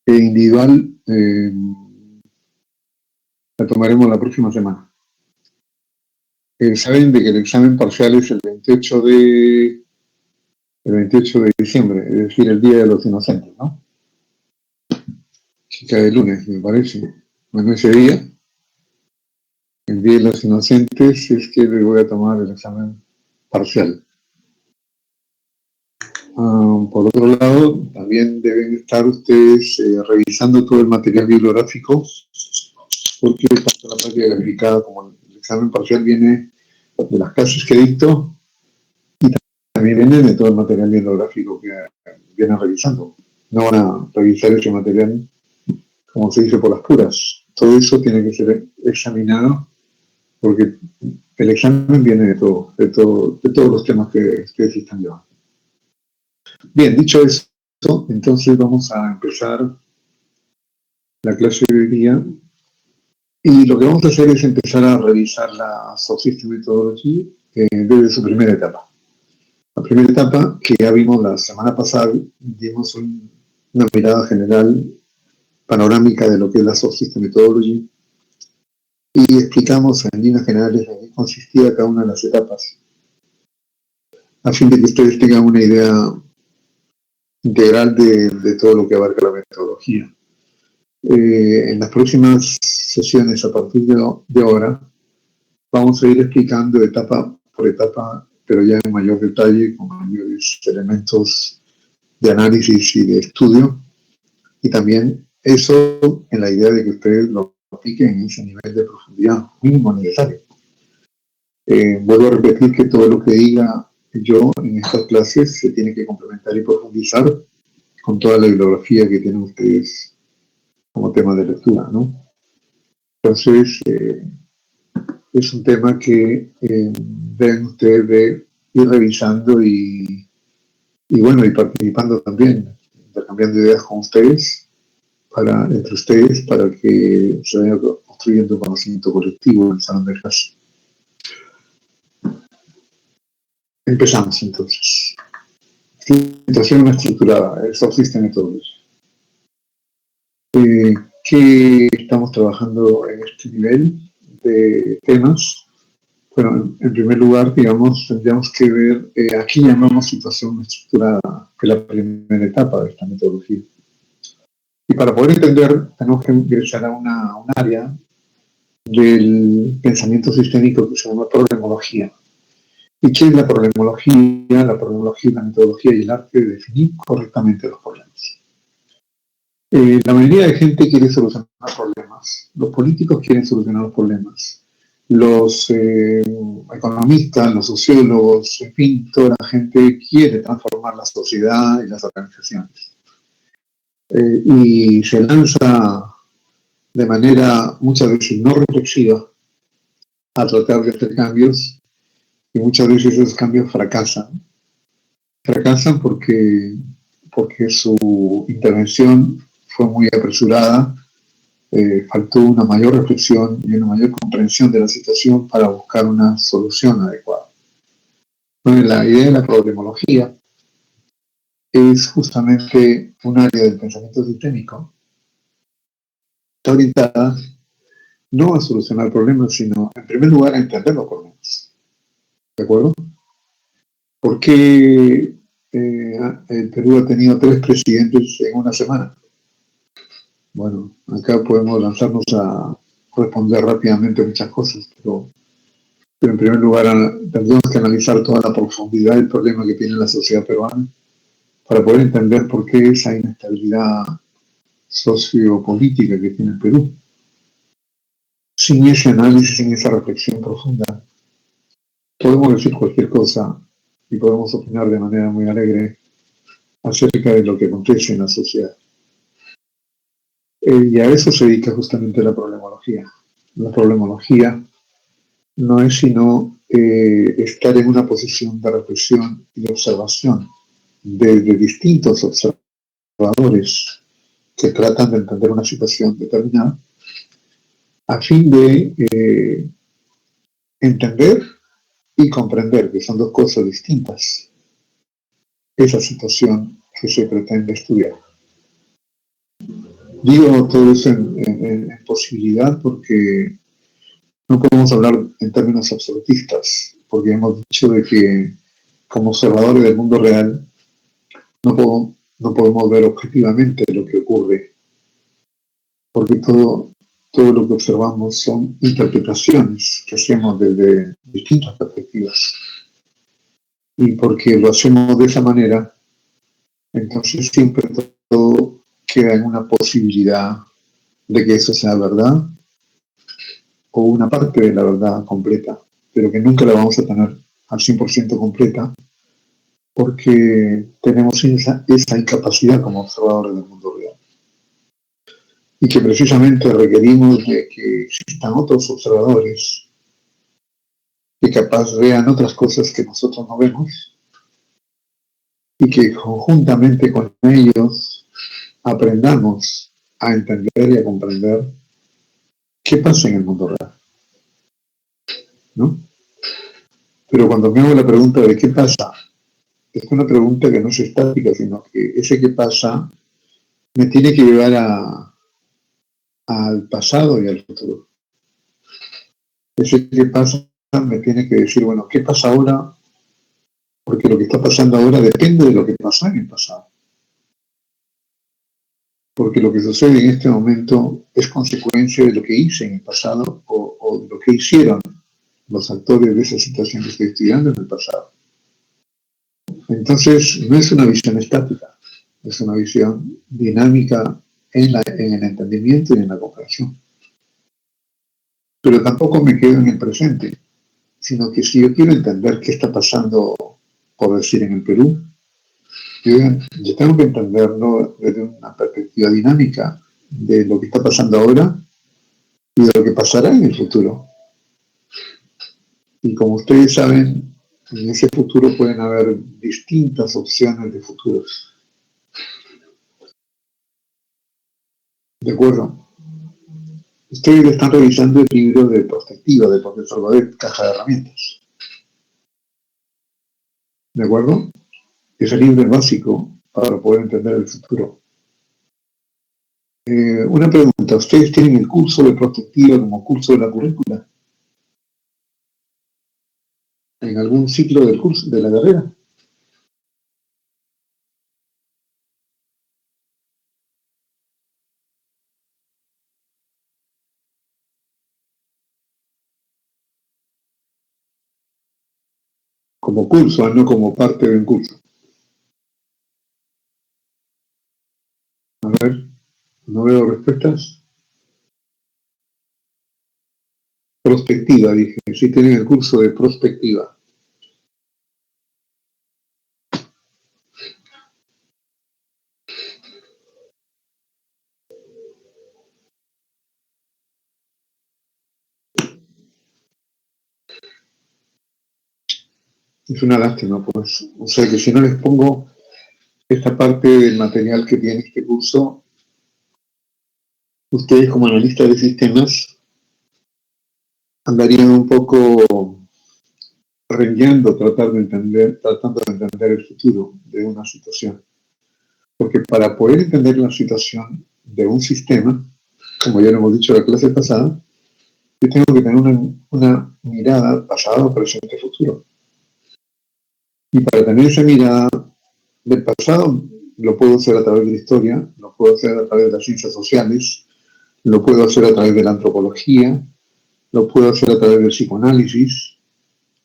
individual la tomaremos la próxima semana. Saben de que el examen parcial es el 28 de diciembre, es decir, el Día de los Inocentes, ¿no? Que cae el lunes, me parece. Bueno, ese día, el Día de los Inocentes, es que les voy a tomar el examen parcial. Por otro lado, también deben estar ustedes revisando todo el material bibliográfico, porque tanto la práctica calificada como el examen parcial viene de las clases que dicto y también viene de todo el material bibliográfico que vienen revisando. No van a revisar ese material, como se dice, por las puras. Todo eso tiene que ser examinado porque el examen viene de todos los temas que ustedes están llevando. Bien, dicho eso, entonces vamos a empezar la clase de hoy día. Y lo que vamos a hacer es empezar a revisar la Soft System Methodology desde su primera etapa. La primera etapa, que ya vimos la semana pasada, dimos una mirada general, panorámica de lo que es la Soft System Methodology y explicamos en líneas generales en qué consistía cada una de las etapas, a fin de que ustedes tengan una idea integral de todo lo que abarca la metodología. En las próximas sesiones, a partir de ahora, vamos a ir explicando etapa por etapa, pero ya en mayor detalle, con mayores elementos de análisis y de estudio, y también eso en la idea de que ustedes lo apliquen en ese nivel de profundidad mínimo necesario. Vuelvo a repetir que todo lo que diga yo en estas clases se tiene que complementar y profundizar con toda la bibliografía que tienen ustedes como tema de lectura, ¿no? Entonces, es un tema que deben ustedes de ir revisando y bueno, y participando también, intercambiando ideas con ustedes, entre ustedes, para que se vaya construyendo un conocimiento colectivo en el salón de clase. Empezamos entonces. Situación estructurada, el Soft System Methodology. ¿Qué estamos trabajando en este nivel de temas? Bueno, en primer lugar, digamos, tendríamos que ver, aquí llamamos situación estructurada, que es la primera etapa de esta metodología. Y para poder entender, tenemos que ingresar a un área del pensamiento sistémico que se llama problemología. ¿Y qué es la problemología? La problemología es la metodología y el arte de definir correctamente los problemas. La mayoría de gente quiere solucionar problemas. Los políticos quieren solucionar los problemas. Los economistas, los sociólogos, en fin, toda la gente quiere transformar la sociedad y las organizaciones. Y se lanza de manera muchas veces no reflexiva a tratar de hacer cambios y muchas veces esos cambios fracasan. Fracasan porque su intervención fue muy apresurada, faltó una mayor reflexión y una mayor comprensión de la situación para buscar una solución adecuada. Bueno, la idea de la problemología es justamente un área del pensamiento sistémico, está orientada no a solucionar problemas, sino en primer lugar a entender los problemas. ¿De acuerdo? ¿Por qué el Perú ha tenido 3 presidentes en una semana? Bueno, acá podemos lanzarnos a responder rápidamente muchas cosas, pero en primer lugar tendríamos que analizar toda la profundidad del problema que tiene la sociedad peruana para poder entender por qué esa inestabilidad sociopolítica que tiene el Perú. Sin ese análisis, sin esa reflexión profunda, podemos decir cualquier cosa y podemos opinar de manera muy alegre acerca de lo que acontece en la sociedad. Y a eso se dedica justamente la problemología. La problemología no es sino estar en una posición de reflexión y de observación de distintos observadores que tratan de entender una situación determinada a fin de entender y comprender, que son 2 cosas distintas, esa situación que se pretende estudiar. Digo todo eso en posibilidad porque no podemos hablar en términos absolutistas, porque hemos dicho de que como observadores del mundo real no podemos ver objetivamente lo que ocurre, porque todo lo que observamos son interpretaciones que hacemos desde distintas perspectivas. Y porque lo hacemos de esa manera, entonces siempre todo queda en una posibilidad de que eso sea verdad o una parte de la verdad completa, pero que nunca la vamos a tener al 100% completa porque tenemos esa incapacidad como observadores del mundo real. Y que precisamente requerimos de que existan otros observadores que capaz vean otras cosas que nosotros no vemos y que conjuntamente con ellos aprendamos a entender y a comprender qué pasa en el mundo real, ¿no? Pero cuando me hago la pregunta de qué pasa, es una pregunta que no es estática, sino que ese qué pasa me tiene que llevar al pasado y al futuro. Ese qué pasa me tiene que decir, bueno, ¿qué pasa ahora? Porque lo que está pasando ahora depende de lo que pasó en el pasado. Porque lo que sucede en este momento es consecuencia de lo que hice en el pasado o de lo que hicieron los actores de esa situación que estoy estudiando en el pasado. Entonces, no es una visión estática, es una visión dinámica en el entendimiento y en la comprensión. Pero tampoco me quedo en el presente, sino que si yo quiero entender qué está pasando, por decir, en el Perú, yo tengo que entenderlo desde una perspectiva dinámica de lo que está pasando ahora y de lo que pasará en el futuro. Y como ustedes saben, en ese futuro pueden haber distintas opciones de futuros. ¿De acuerdo? Ustedes están revisando el libro de perspectiva del profesor Godet, Caja de Herramientas. ¿De acuerdo? Ese libro es básico para poder entender el futuro. Una pregunta, ¿ustedes tienen el curso de perspectiva como curso de la currícula? ¿En algún ciclo del curso, de la carrera? Como curso, no como parte de un curso. A ver, no veo respuestas. Prospectiva, dije. Sí tienen el curso de prospectiva. Es una lástima, pues. O sea que si no les pongo esta parte del material que tiene este curso, ustedes como analistas de sistemas andarían un poco rengueando, tratando de entender el futuro de una situación. Porque para poder entender la situación de un sistema, como ya lo hemos dicho en la clase pasada, yo tengo que tener una mirada pasado, presente, futuro. Y para tener esa mirada del pasado, lo puedo hacer a través de la historia, lo puedo hacer a través de las ciencias sociales, lo puedo hacer a través de la antropología, lo puedo hacer a través del psicoanálisis,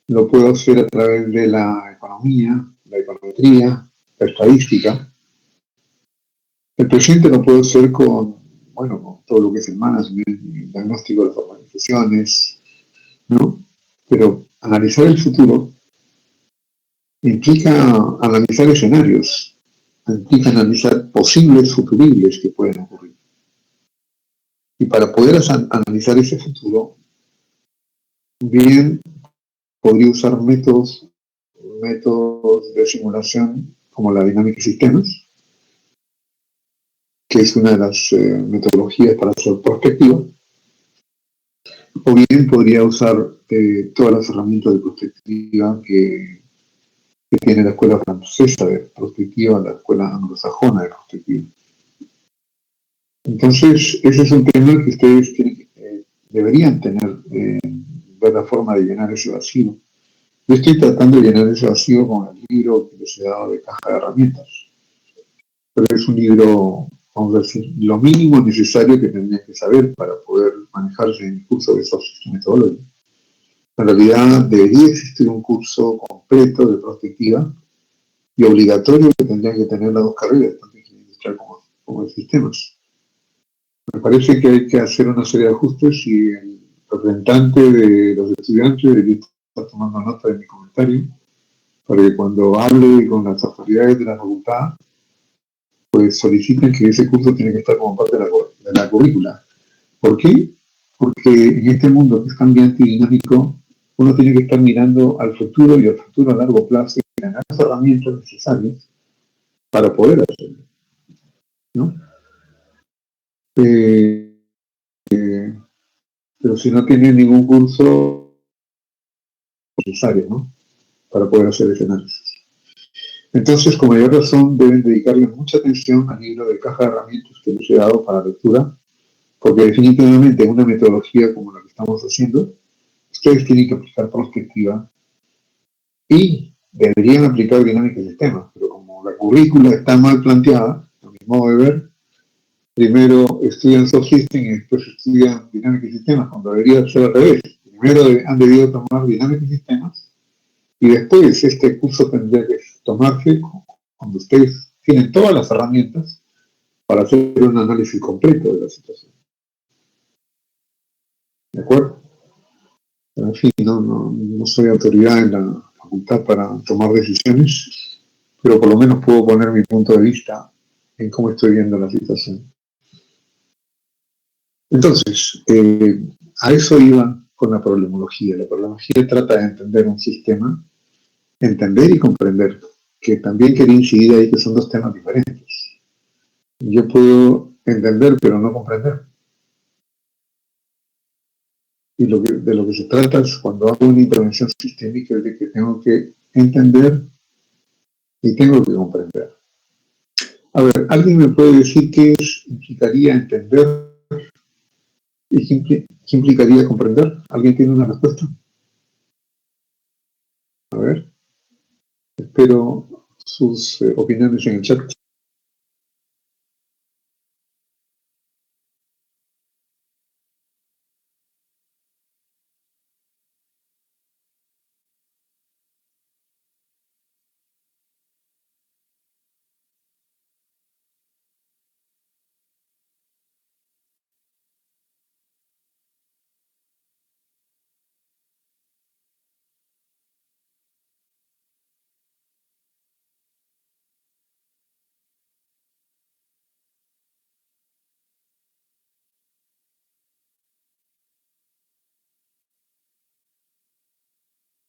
lo puedo hacer a través de la economía, la econometría, la estadística. El presente lo puedo hacer con todo lo que es el management, el diagnóstico de las organizaciones, ¿no? Pero analizar el futuro implica analizar escenarios, implica analizar posibles futuribles que pueden ocurrir. Y para poder analizar ese futuro, bien podría usar métodos de simulación como la dinámica de sistemas, que es una de las metodologías para hacer prospectiva, o bien podría usar todas las herramientas de prospectiva que que tiene la escuela francesa de perspectiva, la escuela anglosajona de perspectiva. Entonces, ese es un tema que ustedes deberían tener, ver la forma de llenar ese vacío. Yo estoy tratando de llenar ese vacío con el libro que les he dado de caja de herramientas, pero es un libro, vamos a decir, lo mínimo necesario que tendrían que saber para poder manejarse en el curso de Soft System Methodology. En realidad debería existir un curso completo de perspectiva y obligatorio que tendrían que tener las dos carreras, tanto ingeniería industrial como de sistemas. Me parece que hay que hacer una serie de ajustes y el representante de los estudiantes debería estar tomando nota de mi comentario para que cuando hable con las autoridades de la facultad, pues soliciten que ese curso tiene que estar como parte de la currícula. ¿Por qué? Porque en este mundo que es cambiante y dinámico, uno tiene que estar mirando al futuro y al futuro a largo plazo y ganar las herramientas necesarias para poder hacerlo, ¿no? Pero si no tiene ningún curso necesario, ¿no? Para poder hacer ese análisis. Entonces, con mayor razón, deben dedicarle mucha atención al libro de caja de herramientas que les he dado para lectura, porque definitivamente en una metodología como la que estamos haciendo, ustedes tienen que aplicar perspectiva y deberían aplicar dinámica de sistemas, pero como la currícula está mal planteada, a mi modo de ver, primero estudian Soft System y después estudian dinámica de sistemas, cuando debería ser al revés. Primero han debido tomar dinámica de sistemas y después este curso tendría que tomarse cuando ustedes tienen todas las herramientas para hacer un análisis completo de la situación. ¿De acuerdo? En fin, no soy autoridad en la facultad para tomar decisiones, pero por lo menos puedo poner mi punto de vista en cómo estoy viendo la situación. Entonces, a eso iba con la problemología. La problemología trata de entender un sistema, entender y comprender, que también quería incidir ahí que son dos temas diferentes. Yo puedo entender, pero no comprender. Y de lo que se trata es cuando hago una intervención sistémica es de que tengo que entender y tengo que comprender. A ver, ¿alguien me puede decir qué implicaría entender y qué implicaría comprender? ¿Alguien tiene una respuesta? A ver, espero sus opiniones en el chat.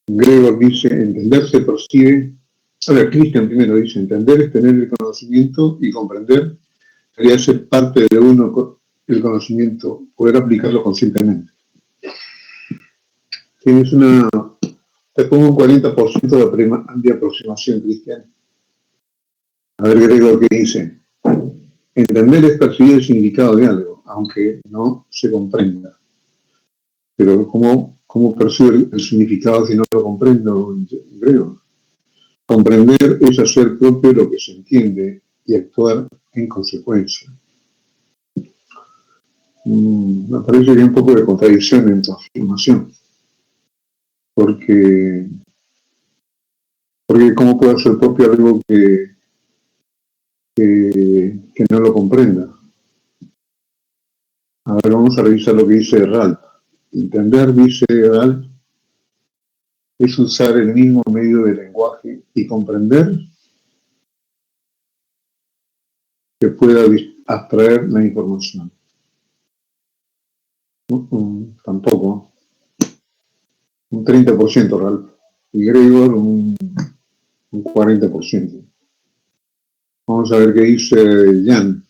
Gregor dice, entender se percibe. A ver, Cristian primero dice, entender es tener el conocimiento y comprender sería ser parte de uno el conocimiento, poder aplicarlo conscientemente. Tienes te pongo un 40% de aproximación, Cristian. A ver, Gregor, ¿qué dice? Entender es percibir el significado de algo, aunque no se comprenda. Pero ¿cómo percibo el significado si no lo comprendo, Gregor? Comprender es hacer propio lo que se entiende y actuar en consecuencia. Me parece que hay un poco de contradicción en tu afirmación. Porque ¿cómo puedo hacer propio algo que no lo comprenda? A ver, vamos a revisar lo que dice Ralph. Entender, dice Ralph, es usar el mismo medio de lenguaje y comprender que pueda abstraer la información. Tampoco. Un 30%, Ralph. Y Gregor, un 40%. Vamos a ver qué dice Jan.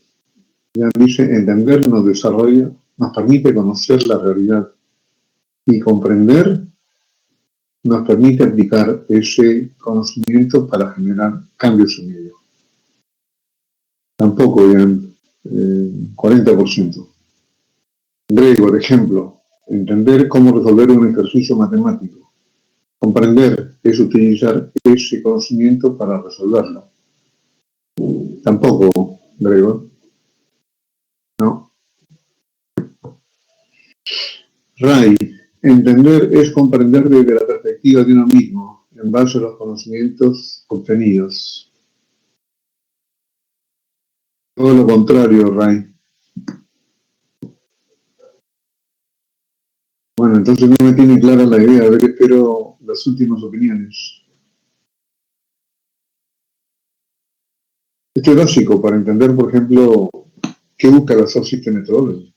Jan dice, entender nos permite conocer la realidad y comprender nos permite aplicar ese conocimiento para generar cambios en ello. Tampoco, bien, 40%. Por ejemplo, entender cómo resolver un ejercicio matemático. Comprender es utilizar ese conocimiento para resolverlo. Tampoco, Gregor. No. Ray, entender es comprender desde la perspectiva de uno mismo, en base a los conocimientos obtenidos. Todo lo contrario, Ray. Bueno, entonces no me tiene clara la idea. A ver, espero las últimas opiniones. Esto es básico para entender, por ejemplo, qué busca la Soft System Methodology,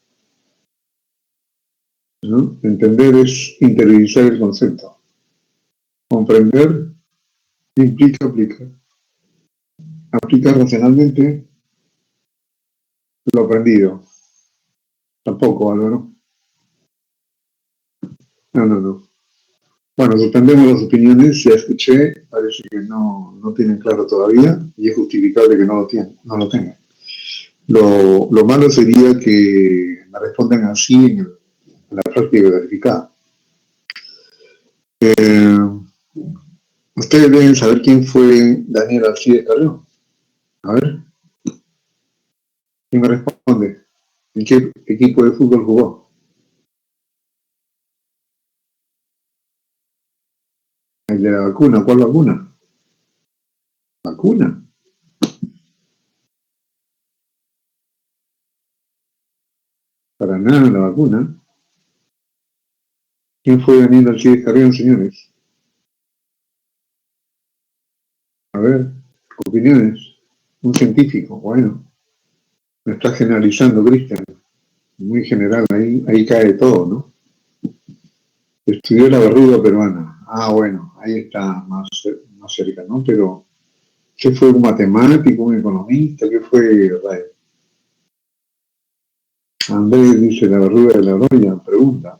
¿no? Entender es interiorizar el concepto. Comprender implica aplicar. Aplicar racionalmente lo aprendido. Tampoco, Álvaro. No. Bueno, suspendemos las opiniones. Ya escuché, parece que no tienen claro todavía y es justificable que no lo tengan. Lo malo sería que me respondan así en la práctica verificada. Ustedes deben saber quién fue Daniel Alcides Carrión. A ver, ¿quién me responde? ¿En qué equipo de fútbol jugó? El de la vacuna. ¿Cuál vacuna? ¿Vacuna? Para nada la vacuna. ¿Quién fue Daniel Alcides Carrión, señores? A ver, opiniones. Un científico, bueno. Me está generalizando, Cristian. Muy general, ahí cae todo, ¿no? Estudió la verruga peruana. Ah, bueno, ahí está más cerca, ¿no? Pero, ¿qué fue un matemático, un economista? ¿Qué fue Ray? Andrés dice la verruga de la roya, pregunta.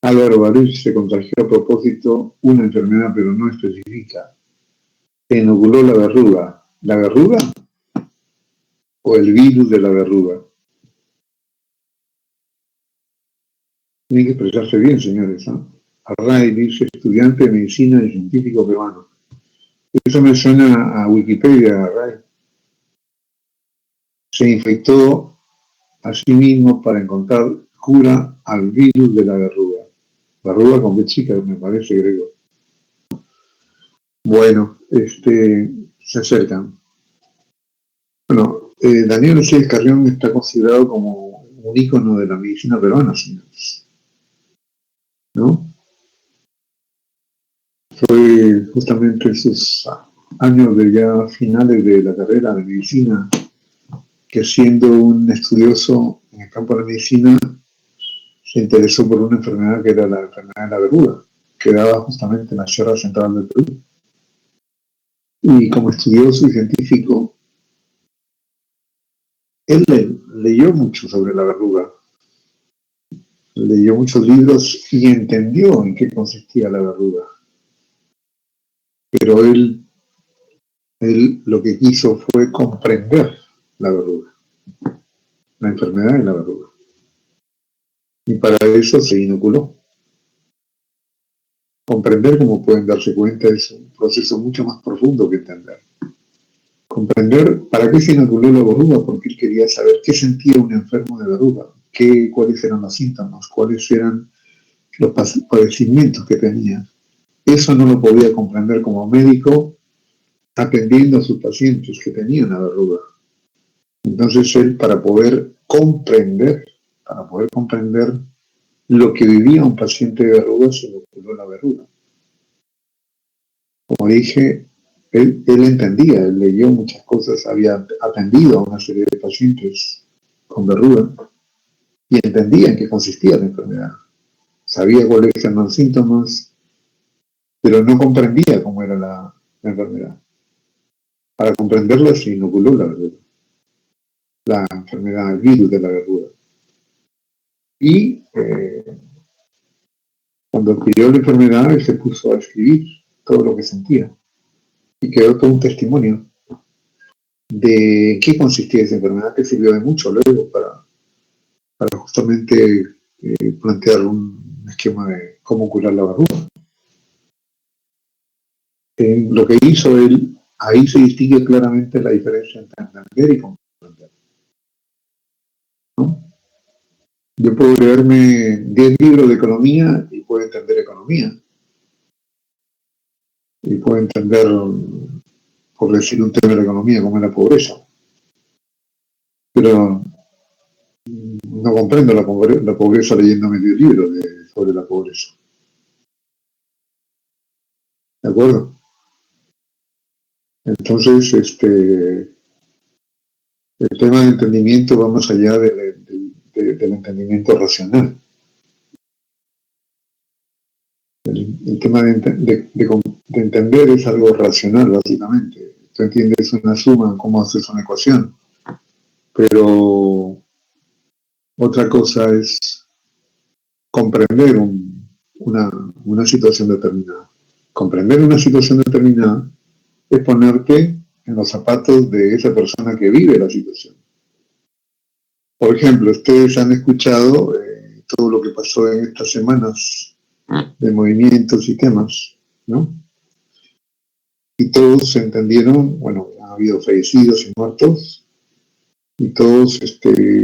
Álvaro Varese se contagió a propósito una enfermedad, pero no especifica. Se inoculó la verruga. ¿La verruga? ¿O el virus de la verruga? Tiene que expresarse bien, señores, ¿no? Array dice estudiante de medicina y científico peruano. Eso me suena a Wikipedia, Array. Se infectó a sí mismo para encontrar cura al virus de la verruga. Verruga con B chica, me parece, Gregor. Bueno, se acercan. Bueno, Daniel Alcides Carrión está considerado como un ícono de la medicina peruana, señores. ¿No? Fue justamente en sus años de ya finales de la carrera de medicina que, siendo un estudioso en el campo de la medicina, se interesó por una enfermedad que era la enfermedad de la verruga, que daba justamente en la Sierra Central del Perú. Y como estudioso y científico, él leyó mucho sobre la verruga, leyó muchos libros y entendió en qué consistía la verruga. Pero él lo que quiso fue comprender la verruga, la enfermedad de la verruga. Y para eso se inoculó. Comprender, como pueden darse cuenta, es un proceso mucho más profundo que entender. Comprender para qué se inoculó la verruga, porque él quería saber qué sentía un enfermo de verruga, cuáles eran los síntomas, cuáles eran los padecimientos que tenía. Eso no lo podía comprender como médico atendiendo a sus pacientes que tenían la verruga. Entonces él, para poder comprender lo que vivía un paciente de verruga, se inoculó la verruga. Como dije, él entendía, él leyó muchas cosas, había atendido a una serie de pacientes con verruga y entendía en qué consistía la enfermedad. Sabía cuáles eran los síntomas, pero no comprendía cómo era la enfermedad. Para comprenderla se inoculó la verruga, la enfermedad, el virus de la verruga. Y Cuando adquirió la enfermedad, él se puso a escribir todo lo que sentía y quedó todo un testimonio de qué consistía esa enfermedad, que sirvió de mucho luego para justamente plantear un esquema de cómo curar la verruga. Lo que hizo él, ahí se distingue claramente la diferencia entre entender y comprender, ¿no? Yo puedo leerme 10 libros de economía y puedo entender economía. Y puedo entender, por decir un tema de la economía, como es la pobreza. Pero no comprendo la pobreza leyéndome 10 libros sobre la pobreza. ¿De acuerdo? Entonces, el tema de entendimiento va más allá del entendimiento racional. El tema de entender es algo racional, básicamente. Tú entiendes una suma, cómo haces una ecuación. Pero otra cosa es comprender una situación determinada. Comprender una situación determinada es ponerte en los zapatos de esa persona que vive la situación. Por ejemplo, ustedes han escuchado todo lo que pasó en estas semanas de movimientos y temas, ¿no? Y todos se entendieron, bueno, ha habido fallecidos y muertos, y todos,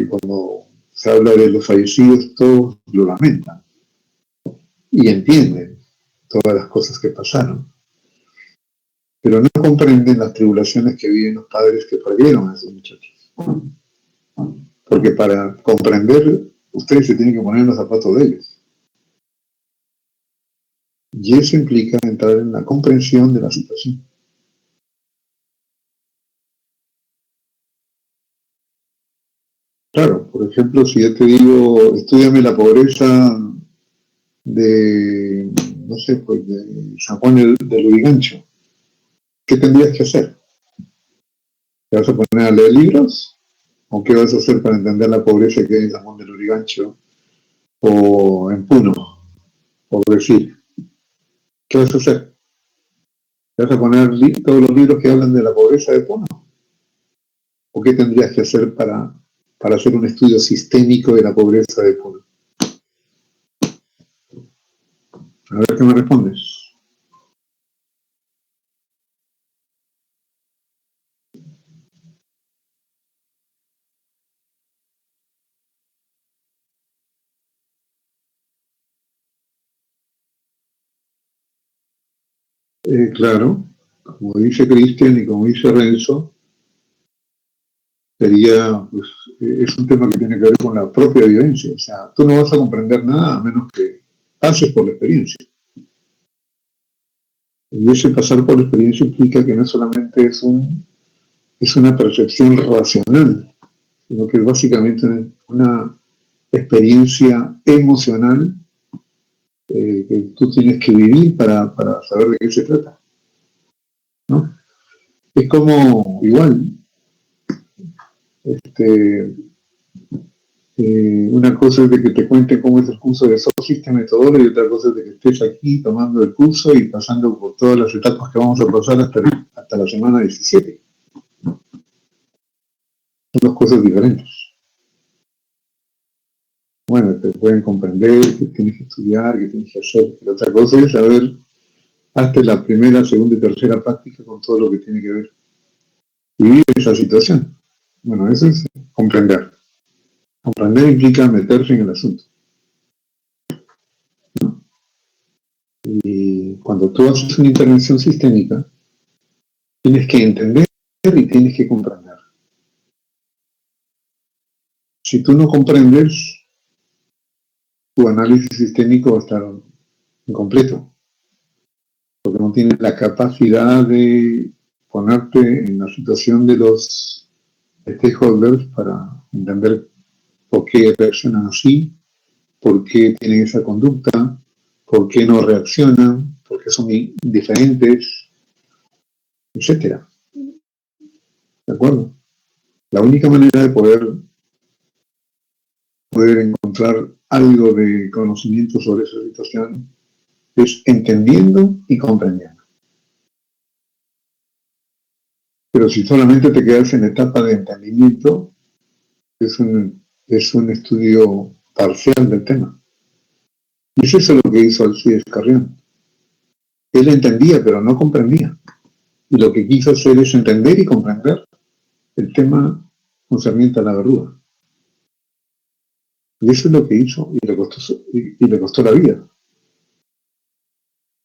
cuando se habla de los fallecidos, todos lo lamentan y entienden todas las cosas que pasaron, pero no comprenden las tribulaciones que viven los padres que perdieron a esos muchachos. Porque para comprender, ustedes se tienen que poner en los zapatos de ellos. Y eso implica entrar en la comprensión de la situación. Claro, por ejemplo, si yo te digo, estudiame la pobreza de, no sé, pues de San Juan del Lurigancho, ¿qué tendrías que hacer? ¿Te vas a poner a leer libros? ¿O qué vas a hacer para entender la pobreza que hay en San Juan del Lurigancho o en Puno, por decir? ¿Qué vas a hacer? ¿Te vas a poner todos los libros que hablan de la pobreza de Puno? ¿O qué tendrías que hacer para hacer un estudio sistémico de la pobreza de Puno? A ver qué me respondes. Claro, como dice Cristian y como dice Renzo, sería, pues, es un tema que tiene que ver con la propia vivencia. O sea, tú no vas a comprender nada a menos que pases por la experiencia. Y ese pasar por la experiencia implica que no solamente es una percepción racional, sino que es básicamente una experiencia emocional que tú tienes que vivir para saber de qué se trata, ¿no? Es como, igual, una cosa es de que te cuente cómo es el curso de Soft System Methodology y otra cosa es de que estés aquí tomando el curso y pasando por todas las etapas que vamos a pasar hasta la semana 17. Son dos cosas diferentes. Bueno, te pueden comprender que tienes que estudiar, que tienes que hacer, pero otra cosa es saber hasta la primera, segunda y tercera práctica con todo lo que tiene que ver. Vivir esa situación. Bueno, eso es comprender. Comprender implica meterse en el asunto, ¿no? Y cuando tú haces una intervención sistémica, tienes que entender y tienes que comprender. Si tú no comprendes, tu análisis sistémico va a estar incompleto, porque no tienes la capacidad de ponerte en la situación de los stakeholders para entender por qué reaccionan así, por qué tienen esa conducta, por qué no reaccionan, por qué son diferentes, etcétera. ¿De acuerdo? La única manera de poder encontrar algo de conocimiento sobre esa situación es entendiendo y comprendiendo. Pero si solamente te quedas en la etapa de entendimiento, es un estudio parcial del tema. Y es eso lo que hizo Alcides Carrión. Él entendía, pero no comprendía. Y lo que quiso hacer es entender y comprender el tema concerniente a la verdura. Y eso es lo que hizo y le costó la vida,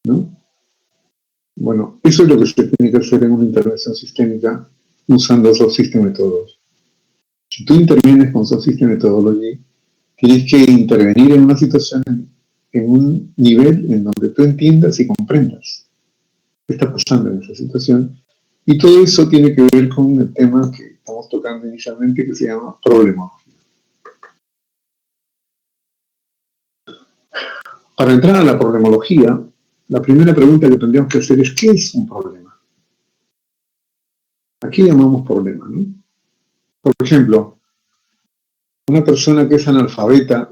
¿no? Bueno, eso es lo que se tiene que hacer en una intervención sistémica usando Soft System Methodology. Si tú intervienes con Soft System Methodology, tienes que intervenir en una situación, en un nivel en donde tú entiendas y comprendas qué está pasando en esa situación. Y todo eso tiene que ver con el tema que estamos tocando inicialmente, que se llama problemología. Para entrar a la problemología, la primera pregunta que tendríamos que hacer es ¿qué es un problema? ¿A qué llamamos problema, no? Por ejemplo, una persona que es analfabeta,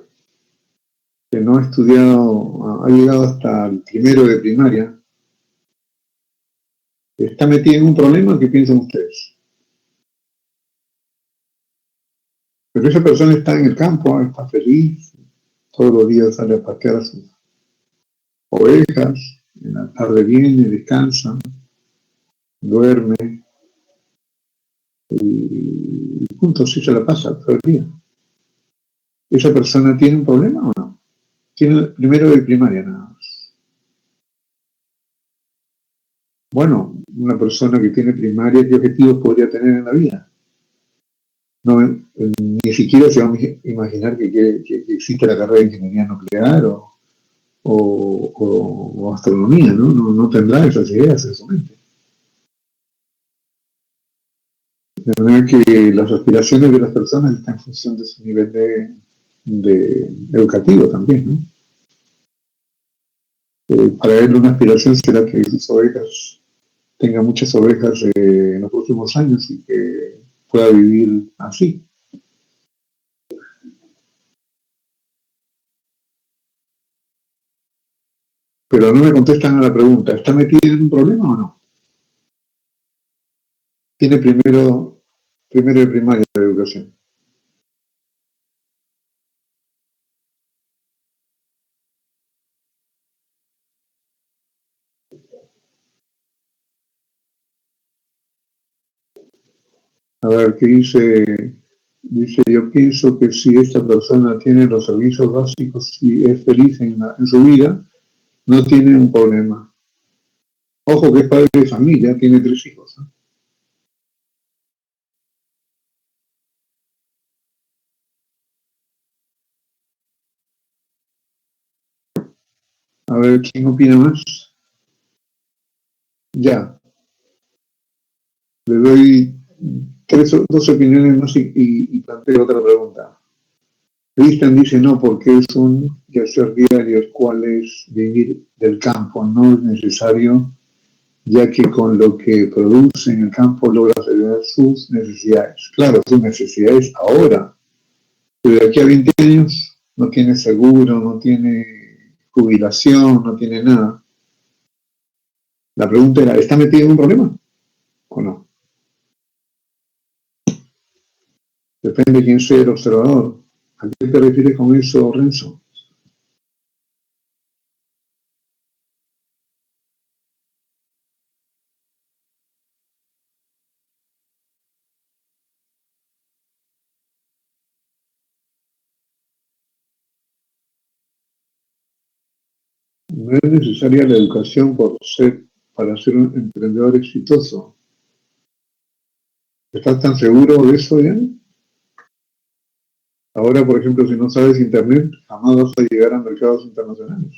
que no ha estudiado, ha llegado hasta el primero de primaria, está metida en un problema, ¿qué piensan ustedes? Pero esa persona está en el campo, está feliz, todos los días sale a pasear a sus ovejas, en la tarde viene, descansa, duerme, y punto, así se la pasa todo el día. ¿Esa persona tiene un problema o no? Tiene el primero de primaria nada más. Bueno, una persona que tiene primaria, ¿qué objetivos podría tener en la vida? No, ni siquiera se va a imaginar que existe la carrera de ingeniería nuclear o astronomía, ¿no? No tendrá esas ideas en su mente. De manera que las aspiraciones de las personas están en función de su nivel de educativo también, ¿no? Para él una aspiración será que sus ovejas tenga muchas ovejas en los próximos años y que pueda vivir así. Pero no me contestan a la pregunta, ¿está metido en un problema o no? Tiene primero de primaria de educación. A ver, ¿qué dice? Dice, yo pienso que si esta persona tiene los servicios básicos y es feliz en su vida, no tiene un problema. Ojo que es padre de familia, tiene 3 hijos, ¿no? A ver, ¿quién opina más? Ya, le doy 2 opiniones más y planteo otra pregunta. Cristian dice no, porque es un quehacer diario, el cual es vivir del campo, no es necesario, ya que con lo que produce en el campo logra satisfacer sus necesidades. Claro, sus necesidades ahora, pero de aquí a 20 años no tiene seguro, no tiene jubilación, no tiene nada. La pregunta era, ¿está metido en un problema o no? Depende de quién sea el observador. ¿A qué te refieres con eso, Renzo? No es necesaria la educación para ser un emprendedor exitoso. ¿Estás tan seguro de eso, ya? Ahora, por ejemplo, si no sabes Internet, jamás vas a llegar a mercados internacionales.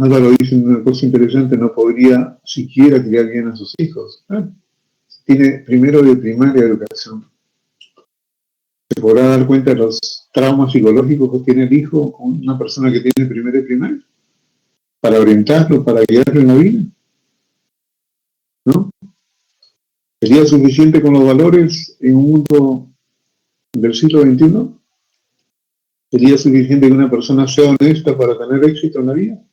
Álvaro dice una cosa interesante, no podría siquiera criar bien a sus hijos. Tiene primero de primaria educación. Se podrá dar cuenta de los traumas psicológicos que tiene el hijo con una persona que tiene primero de primaria para orientarlo, para guiarlo en la vida, ¿no? ¿Sería suficiente con los valores en un mundo del siglo XXI? ¿Sería suficiente que una persona sea honesta para tener éxito en la vida?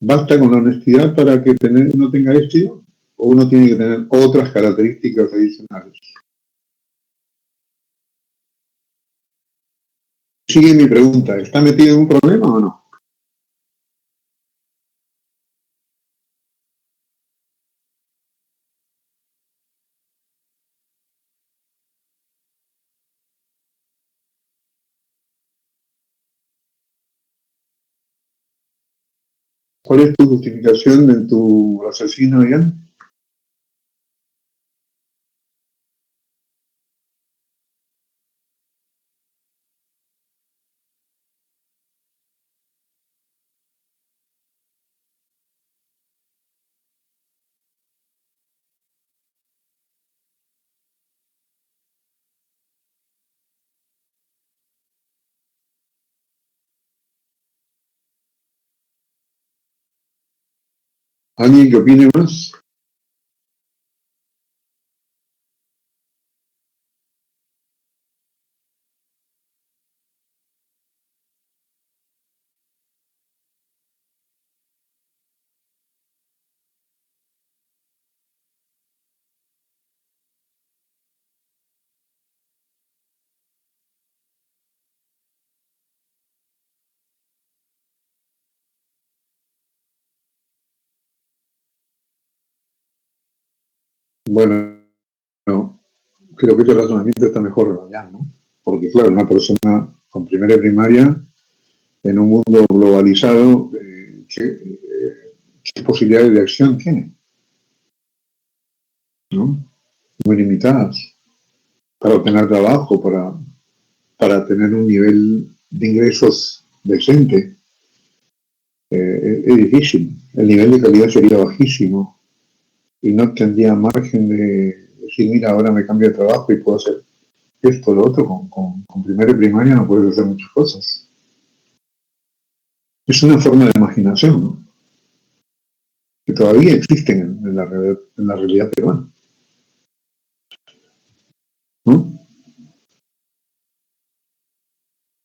¿Basta con la honestidad para que uno tenga éxito? ¿O uno tiene que tener otras características adicionales? Sigue mi pregunta, ¿está metido en un problema o no? ¿Cuál es tu justificación en tu asesino, Ian? ¿Alguien que opine más? Bueno, no, creo que este razonamiento está mejor ya, ¿no? Porque claro, una persona con primera y primaria en un mundo globalizado, ¿qué posibilidades de acción tiene? ¿No? Muy limitadas. Para obtener trabajo, para tener un nivel de ingresos decente, es difícil. El nivel de calidad sería bajísimo y no tendría margen de decir, mira, ahora me cambio de trabajo y puedo hacer esto o lo otro. Con primera y primaria no puedes hacer muchas cosas. Es una forma de imaginación, ¿no? Que todavía existen en la realidad peruana, ¿no?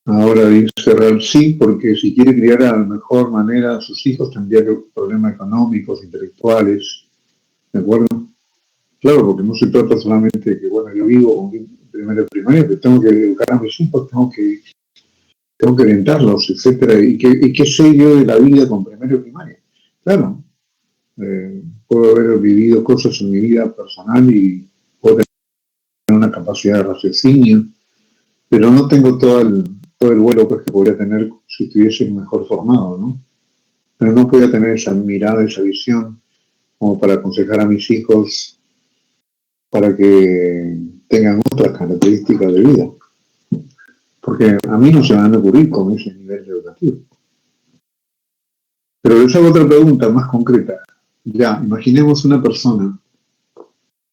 Ahora dice Real sí, porque si quiere criar a la mejor manera a sus hijos tendría que problemas económicos, intelectuales, ¿de acuerdo? Claro, porque no se trata solamente de que, bueno, yo vivo con primero y primaria, que tengo que educar a mis hijos, tengo que orientarlos, etcétera. ¿Y qué sé yo de la vida con primero y primaria? Claro, puedo haber vivido cosas en mi vida personal y puedo tener una capacidad de raciocinio, pero no tengo todo el vuelo pues, que podría tener si estuviese mejor formado, ¿no? Pero no podría tener esa mirada, esa visión, como para aconsejar a mis hijos para que tengan otras características de vida. Porque a mí no se van a ocurrir con ese nivel educativo. Pero les hago otra pregunta más concreta. Ya, imaginemos una persona,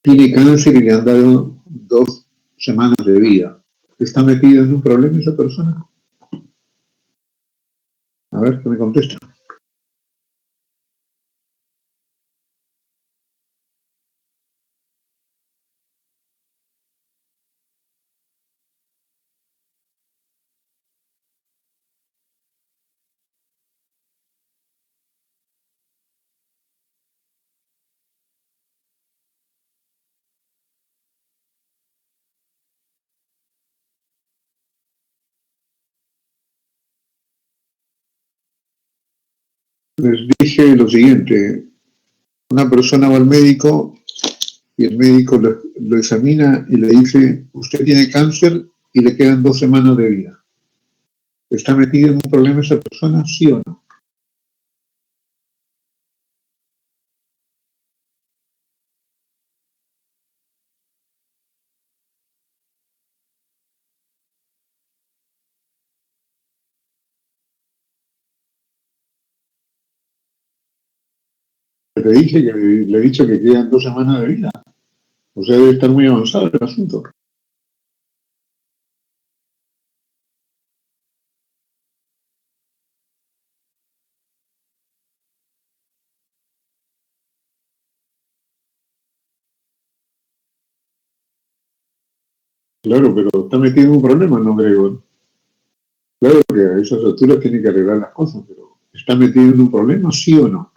tiene cáncer y le han dado 2 semanas de vida. ¿Está metida en un problema esa persona? A ver, ¿qué me contesta? Les dije lo siguiente, una persona va al médico y el médico lo examina y le dice, usted tiene cáncer y le quedan 2 semanas de vida. ¿Está metida en un problema esa persona, sí o no? Le he dicho que quedan 2 semanas de vida. O sea, debe estar muy avanzado el asunto. Claro, pero está metido en un problema, ¿no, Gregor? Claro que a esas alturas tiene que arreglar las cosas, pero ¿está metido en un problema, sí o no?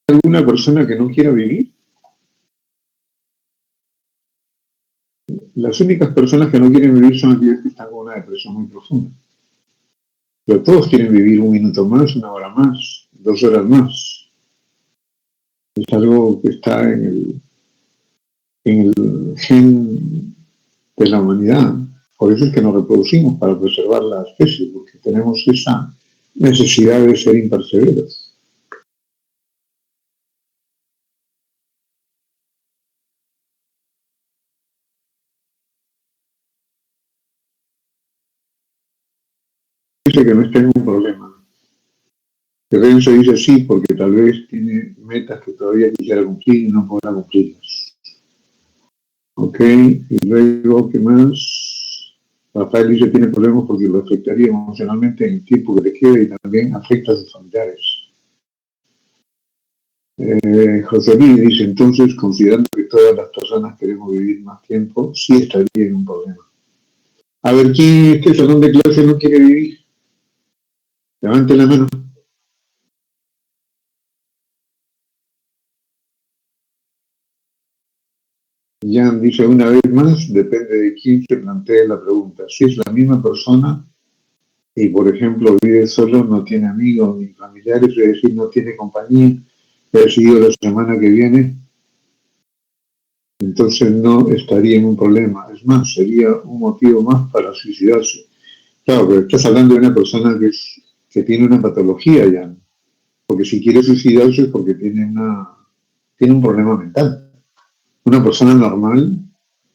¿Alguna persona que no quiera vivir? Las únicas personas que no quieren vivir son aquellas que están con una depresión muy profunda. Pero todos quieren vivir un minuto más, una hora más, 2 horas más. Es algo que está en el gen de la humanidad. Por eso es que nos reproducimos, para preservar la especie, porque tenemos esa necesidad de ser imperseveros. Dice que no está en un problema. Que Renzo dice sí, porque tal vez tiene metas que todavía quisiera cumplir y no podrá cumplirlas. Ok, y luego, ¿qué más? Rafael dice que tiene problemas porque lo afectaría emocionalmente en el tiempo que le queda y también afecta a sus familiares. José Luis dice, entonces, considerando que todas las personas queremos vivir más tiempo, sí estaría en un problema. A ver, ¿quién en este salón de clase no quiere vivir? Levante la mano. Jan dice una vez más, depende de quién se plantee la pregunta. Si es la misma persona y, por ejemplo, vive solo, no tiene amigos ni familiares, es decir, no tiene compañía, ha decidido la semana que viene, entonces no estaría en un problema. Es más, sería un motivo más para suicidarse. Claro, pero estás hablando de una persona que tiene una patología ya, porque si quiere suicidarse es porque tiene un problema mental. Una persona normal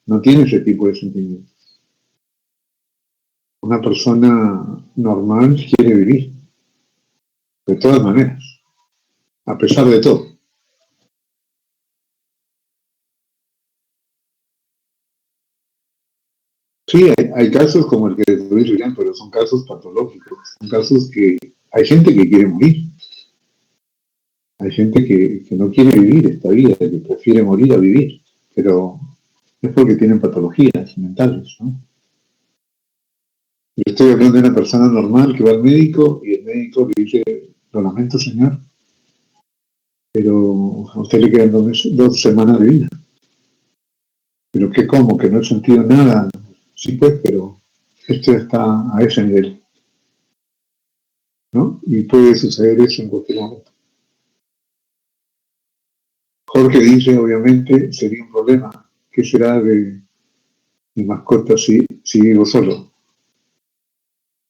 no tiene ese tipo de sentimientos. Una persona normal quiere vivir, de todas maneras, a pesar de todo. Sí, hay casos como el que te dice Julián, pero son casos patológicos, son casos que hay gente que quiere morir, hay gente que no quiere vivir esta vida, que prefiere morir a vivir, pero es porque tienen patologías mentales, ¿no? Yo estoy hablando de una persona normal que va al médico y el médico le dice, lo lamento señor, pero a usted le quedan 2 semanas de vida. Pero que como, que no he sentido nada. Sí, pues, pero esto está a ese nivel, ¿no? Y puede suceder eso en cualquier momento. Jorge dice, obviamente, sería un problema. ¿Qué será de mi mascota si vivo solo?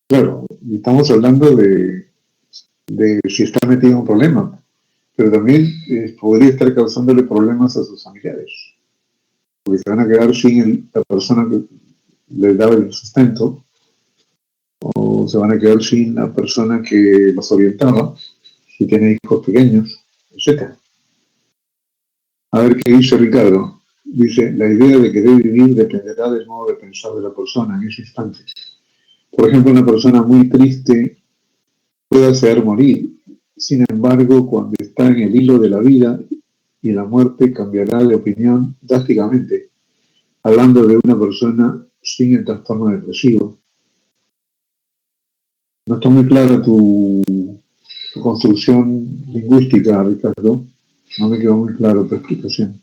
Claro, estamos hablando de si está metido en un problema, pero también podría estar causándole problemas a sus familiares, porque se van a quedar sin la persona que les daba el sustento, o se van a quedar sin la persona que los orientaba, si tiene hijos pequeños, etc. A ver qué dice Ricardo. Dice, la idea de querer vivir dependerá del modo de pensar de la persona en ese instante. Por ejemplo, una persona muy triste puede hacer morir. Sin embargo, cuando está en el hilo de la vida y la muerte, cambiará de opinión drásticamente, hablando de una persona sin el trastorno depresivo. No está muy clara tu construcción lingüística, Ricardo. No me quedó muy claro tu explicación.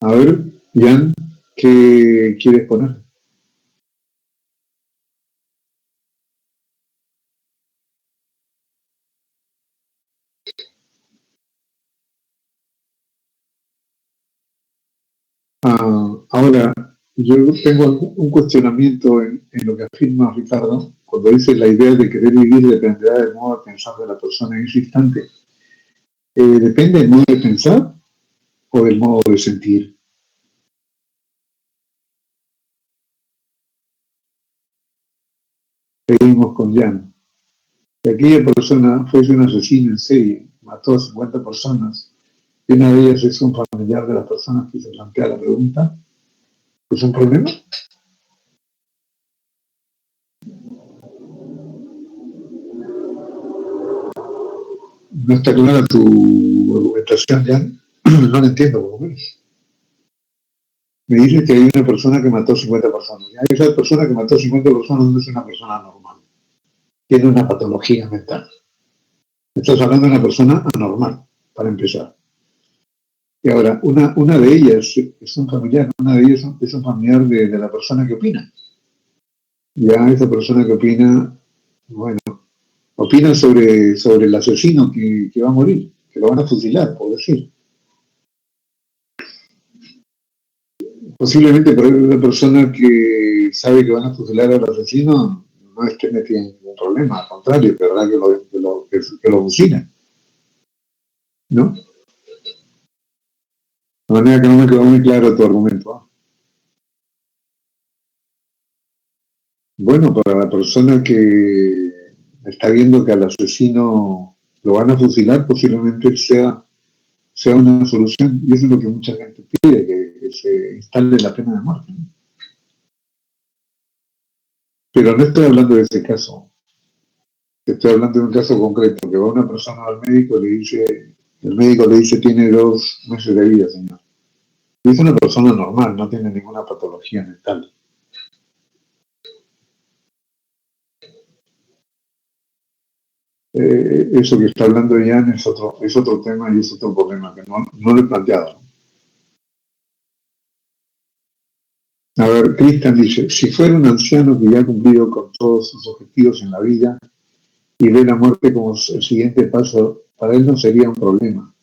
A ver, Jan, ¿qué quieres poner? Ahora, yo tengo un cuestionamiento en lo que afirma Ricardo, cuando dice la idea de querer vivir dependerá del modo de pensar de la persona en ese instante. ¿Depende del modo de pensar o del modo de sentir? Seguimos con Jan. Si aquella persona fuese un asesino en serie, mató a 50 personas Y una de ellas es un familiar de las personas que se plantea la pregunta. ¿Es un problema? No está clara tu argumentación, ya. No la entiendo, por lo menos. Me dice que hay una persona que mató 50 personas. Y esa persona que mató 50 personas no es una persona normal. Tiene una patología mental. Estás hablando de una persona anormal, para empezar. Y ahora, una de ellas es un familiar, una de ellas es un familiar de la persona que opina. Ya esa persona que opina, bueno, opina sobre el asesino que va a morir, que lo van a fusilar, por decir. Posiblemente por una persona que sabe que van a fusilar al asesino no esté metida en ningún problema, al contrario, es verdad que lo fusila, ¿no? De manera que no me quedó muy claro tu argumento. ¿Eh? Bueno, para la persona que está viendo que al asesino lo van a fusilar, posiblemente sea una solución. Y eso es lo que mucha gente pide, que se instale la pena de muerte. ¿No? Pero no estoy hablando de ese caso. Estoy hablando de un caso concreto, que va una persona al médico y le dice, el médico le dice tiene 2 meses de vida, señor. Y es una persona normal, no tiene ninguna patología mental. Eso que está hablando Jan es otro tema y es otro problema que no lo he planteado. A ver, Cristian dice, si fuera un anciano que ya ha cumplido con todos sus objetivos en la vida y ve la muerte como el siguiente paso, para él no sería un problema.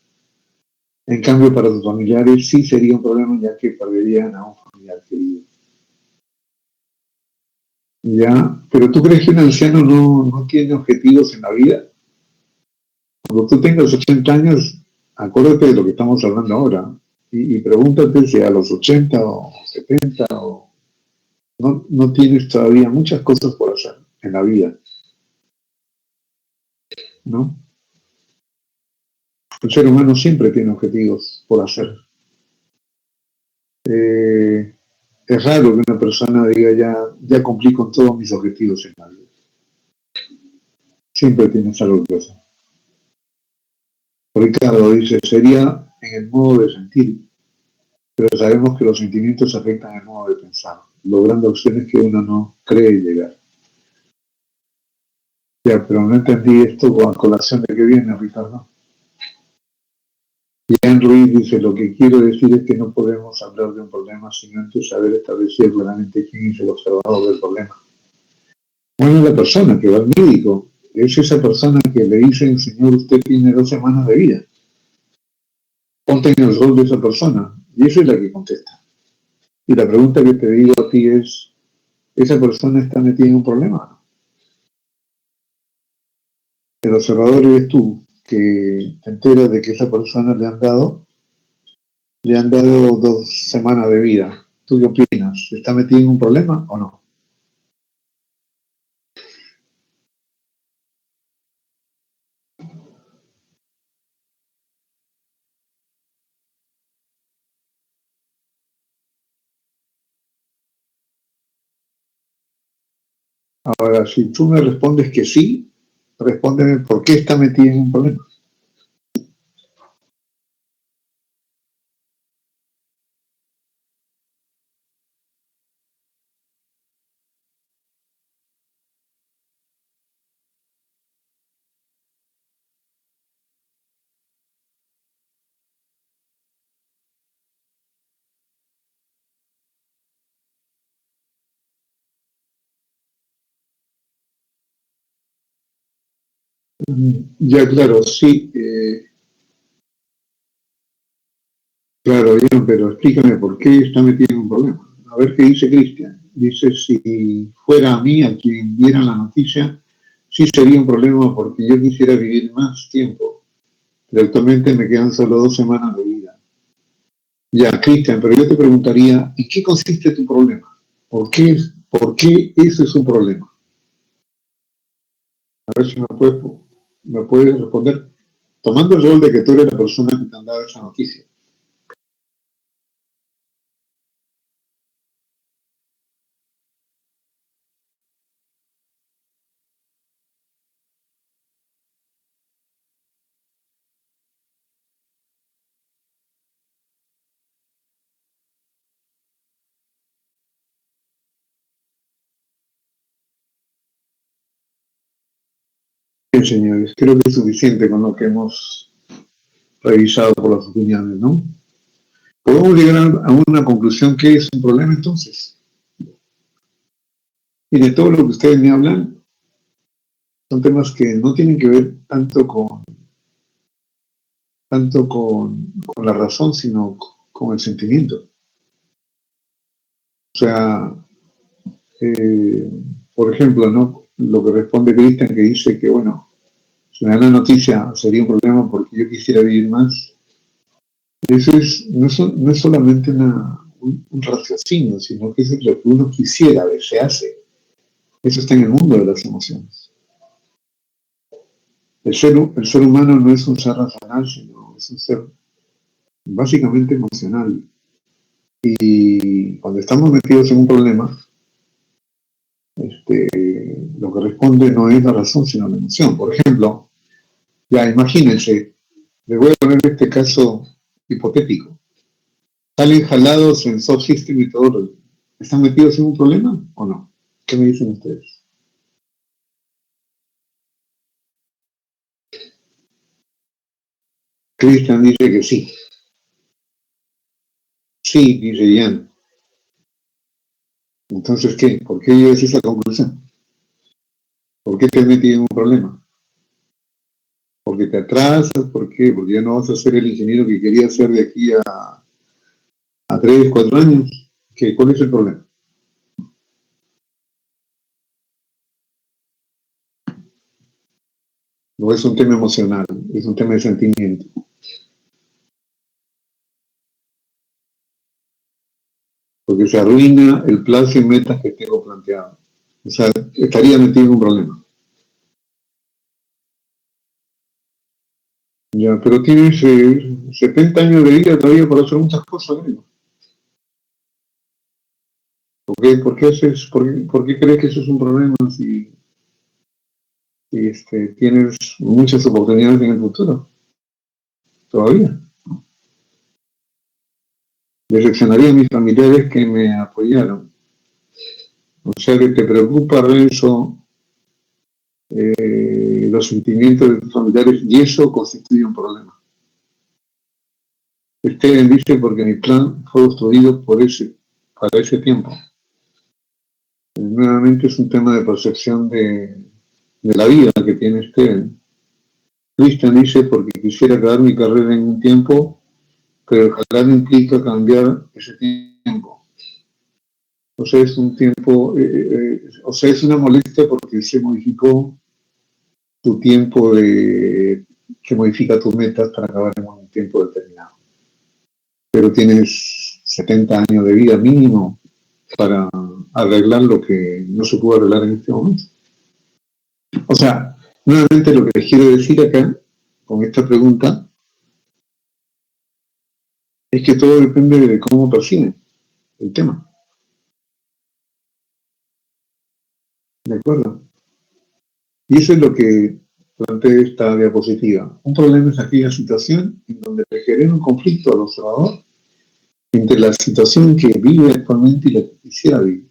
En cambio, para sus familiares sí sería un problema, ya que perderían a un familiar querido. Ya, pero ¿tú crees que un anciano no tiene objetivos en la vida? Cuando tú tengas 80 años, acuérdate de lo que estamos hablando ahora y pregúntate si a los 80 o 70 o no tienes todavía muchas cosas por hacer en la vida, ¿no? El ser humano siempre tiene objetivos por hacer. Eh, es raro que una persona diga ya cumplí con todos mis objetivos en la vida. Siempre tienes algo que hacer. Ricardo dice, sería en el modo de sentir, pero sabemos que los sentimientos afectan el modo de pensar, logrando acciones que uno no cree llegar. Ya, pero no entendí esto con colación de qué viene, Ricardo. Ian Ruiz dice, lo que quiero decir es que no podemos hablar de un problema sin antes saber establecer claramente quién es el observador del problema. Bueno, la persona que va al médico, es esa persona que le dice, señor, usted tiene 2 semanas de vida. Ponte en el rol de esa persona. Y esa es la que contesta. Y la pregunta que te digo a ti es, ¿esa persona está metida en un problema? El observador eres tú, que te enteras de que esa persona le han dado 2 semanas de vida. ¿Tú qué opinas? ¿Está metida en un problema o no? Ahora, si tú me respondes que sí, respóndeme por qué está metida en un problema. Ya, claro, sí, claro, ya, pero explícame por qué está metido en un problema. A ver qué dice Cristian. Dice, si fuera a mí a quien viera la noticia, sí sería un problema porque yo quisiera vivir más tiempo, pero actualmente me quedan solo 2 semanas de vida. Ya, Cristian, pero yo te preguntaría, ¿en qué consiste tu problema? ¿Por qué ese es un problema? A ver si me puedes responder. tomando el rol de que tú eres la persona que te han dado esa noticia. Bien, señores, creo que es suficiente con lo que hemos revisado por las opiniones, ¿no? Podemos llegar a una conclusión que es un problema entonces. Y de todo lo que ustedes me hablan, son temas que no tienen que ver con la razón, sino con el sentimiento. O sea, eh, por ejemplo, ¿no? Lo que responde Cristian, que dice que, bueno, si me dan la noticia sería un problema porque yo quisiera vivir más. Eso no es solamente un raciocinio, sino que eso es lo que uno quisiera, desease. Eso está en el mundo de las emociones. El ser humano no es un ser racional, sino es un ser básicamente emocional. Y cuando estamos metidos en un problema, lo que responde no es la razón, sino la emoción. Por ejemplo, ya imagínense, les voy a poner este caso hipotético. Salen jalados en Soft System y todo. ¿Están metidos en un problema o no? ¿Qué me dicen ustedes? Cristian dice que sí. Sí, dice Ian. Entonces, ¿qué? ¿Por qué llegas a esa conclusión? ¿Por qué te has metido en un problema? ¿Porque te atrasas? ¿Por qué? Porque ya no vas a ser el ingeniero que querías ser de aquí a 3, 4 años. ¿Qué? ¿Cuál es el problema? No es un tema emocional, es un tema de sentimiento. Porque se arruina el plazo y metas que tengo planteado. O sea, estaría metido en un problema. Ya, pero tienes 70 años de vida todavía para hacer muchas cosas, ¿no? ¿Por qué crees que eso es un problema si tienes muchas oportunidades en el futuro? Todavía. Decepcionaría a mis familiares que me apoyaron. O sea que te preocupa, Renzo, los sentimientos de tus familiares y eso constituye un problema. Steven dice porque mi plan fue construido para ese tiempo. Nuevamente es un tema de percepción de la vida que tiene Steven. Christian dice porque quisiera acabar mi carrera en un tiempo, pero ojalá no implica cambiar ese tiempo. O sea, es un tiempo, o sea, es una molestia porque se modificó tu tiempo que modifica tus metas para acabar en un tiempo determinado. Pero tienes 70 años de vida mínimo para arreglar lo que no se pudo arreglar en este momento. O sea, nuevamente lo que les quiero decir acá, con esta pregunta, es que todo depende de cómo perciben el tema. ¿De acuerdo? Y eso es lo que plantea esta diapositiva. Un problema es aquella situación en donde se genera un conflicto al observador entre la situación que vive actualmente y la que quisiera vivir.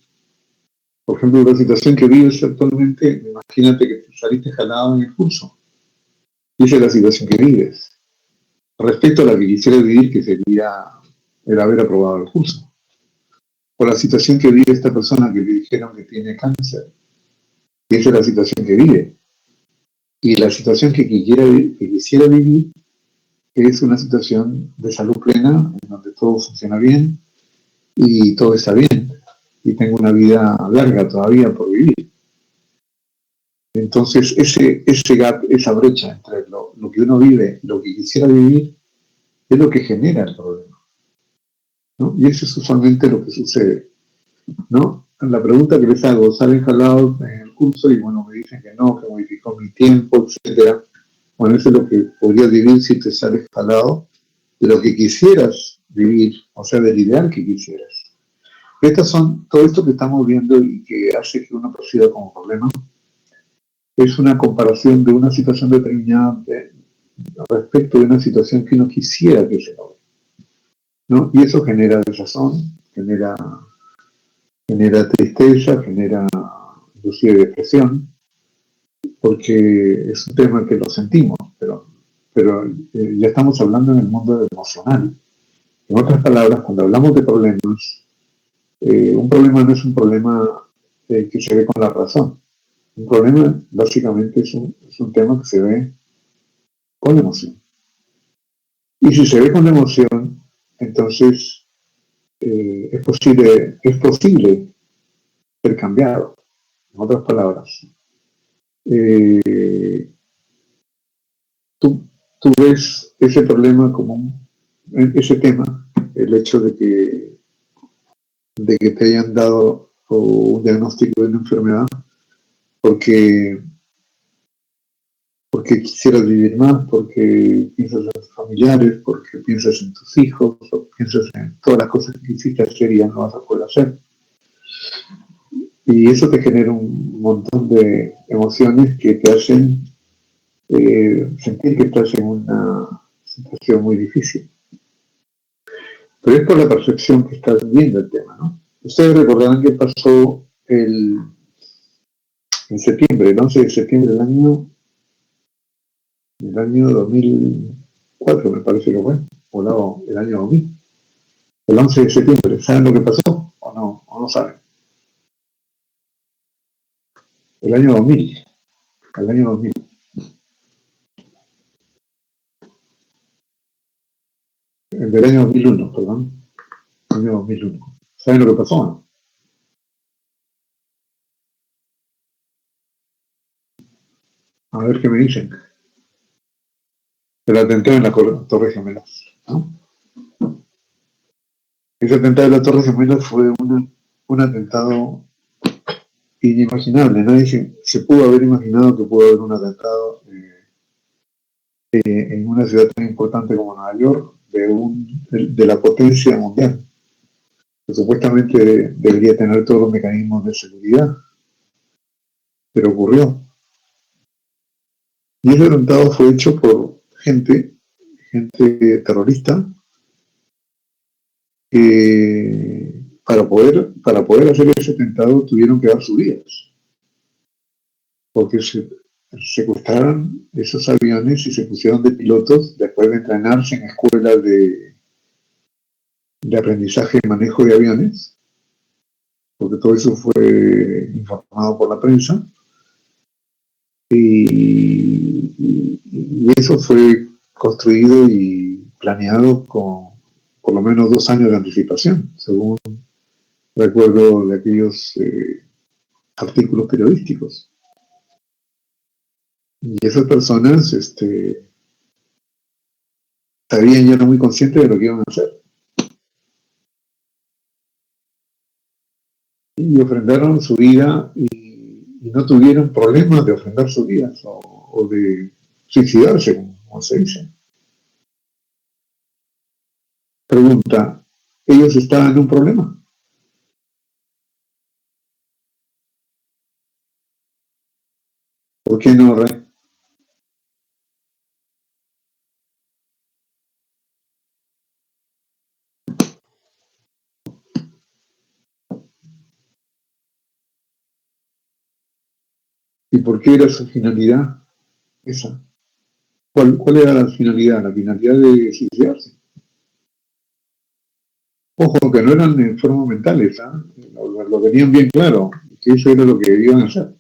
Por ejemplo, la situación que vives actualmente, imagínate que saliste jalado en el curso. Y esa es la situación que vives. Respecto a la que quisiera vivir, que sería el haber aprobado el curso. O la situación que vive esta persona que le dijeron que tiene cáncer. Y esa es la situación que vive. Y la situación que quisiera vivir es una situación de salud plena, en donde todo funciona bien y todo está bien. Y tengo una vida larga todavía por vivir. Entonces, ese gap, esa brecha entre lo que uno vive y lo que quisiera vivir, es lo que genera el problema, ¿no? Y eso es usualmente lo que sucede, ¿no? La pregunta que les hago, ¿salen jalados en el curso? Y bueno, me dicen que no, que modificó mi tiempo, etcétera. Bueno, eso es lo que podrías vivir si te sales jalado de lo que quisieras vivir, o sea, del ideal que quisieras. Estas son, todo esto que estamos viendo y que hace que uno perciba como problema, es una comparación de una situación determinada respecto de una situación que uno quisiera que se logre, ¿no? Y eso genera desazón, genera tristeza, genera inclusive depresión, porque es un tema que lo sentimos, pero ya estamos hablando en el mundo emocional. En otras palabras, cuando hablamos de problemas, un problema no es un problema que se ve con la razón. Un problema básicamente es un tema que se ve con emoción. Y si se ve con emoción, entonces es posible ser cambiado. En otras palabras, eh, tú, tú ves ese problema como ese tema, el hecho de que te hayan dado un diagnóstico de una enfermedad, porque, porque quisieras vivir más, porque piensas en tus familiares, porque piensas en tus hijos, o piensas en todas las cosas que quisiste hacer y ya no vas a poder hacer. Y eso te genera un montón de emociones que te hacen sentir que estás en una situación muy difícil. Pero es por la percepción que estás viendo el tema, ¿no? Ustedes recordarán que pasó en septiembre, el 11 de septiembre del año 2004, me parece que fue, o no, el año 2000. El 11 de septiembre, ¿saben lo que pasó? ¿O no saben? El año 2000, el año 2000. El del año 2001, perdón. El año 2001. ¿Saben lo que pasó? ¿No? A ver qué me dicen. El atentado en la Torre Gemelas, ¿no? Ese atentado de la Torre Gemelas fue un atentado inimaginable. Nadie se pudo haber imaginado que pudo haber un atentado en una ciudad tan importante como Nueva York de la potencia mundial, que supuestamente debería tener todos los mecanismos de seguridad, pero ocurrió. Y ese atentado fue hecho por gente terrorista, que para poder hacer ese atentado tuvieron que dar sus vidas, porque se secuestraron esos aviones y se pusieron de pilotos después de entrenarse en escuelas de aprendizaje y manejo de aviones, porque todo eso fue informado por la prensa, y eso fue construido y planeado con por lo menos 2 años de anticipación, según recuerdo de aquellos artículos periodísticos. Y esas personas sabían y eran muy conscientes de lo que iban a hacer. Y ofrendaron su vida y no tuvieron problemas de ofrendar sus vidas o de suicidarse, como se dice. Pregunta, ¿ellos estaban en un problema? ¿Por qué no, Rey? ¿Y por qué era su finalidad esa? ¿Cuál era la finalidad? La finalidad de suicidarse. Ojo, que no eran enfermos mentales, ¿eh? Lo tenían bien claro, que eso era lo que iban a hacer.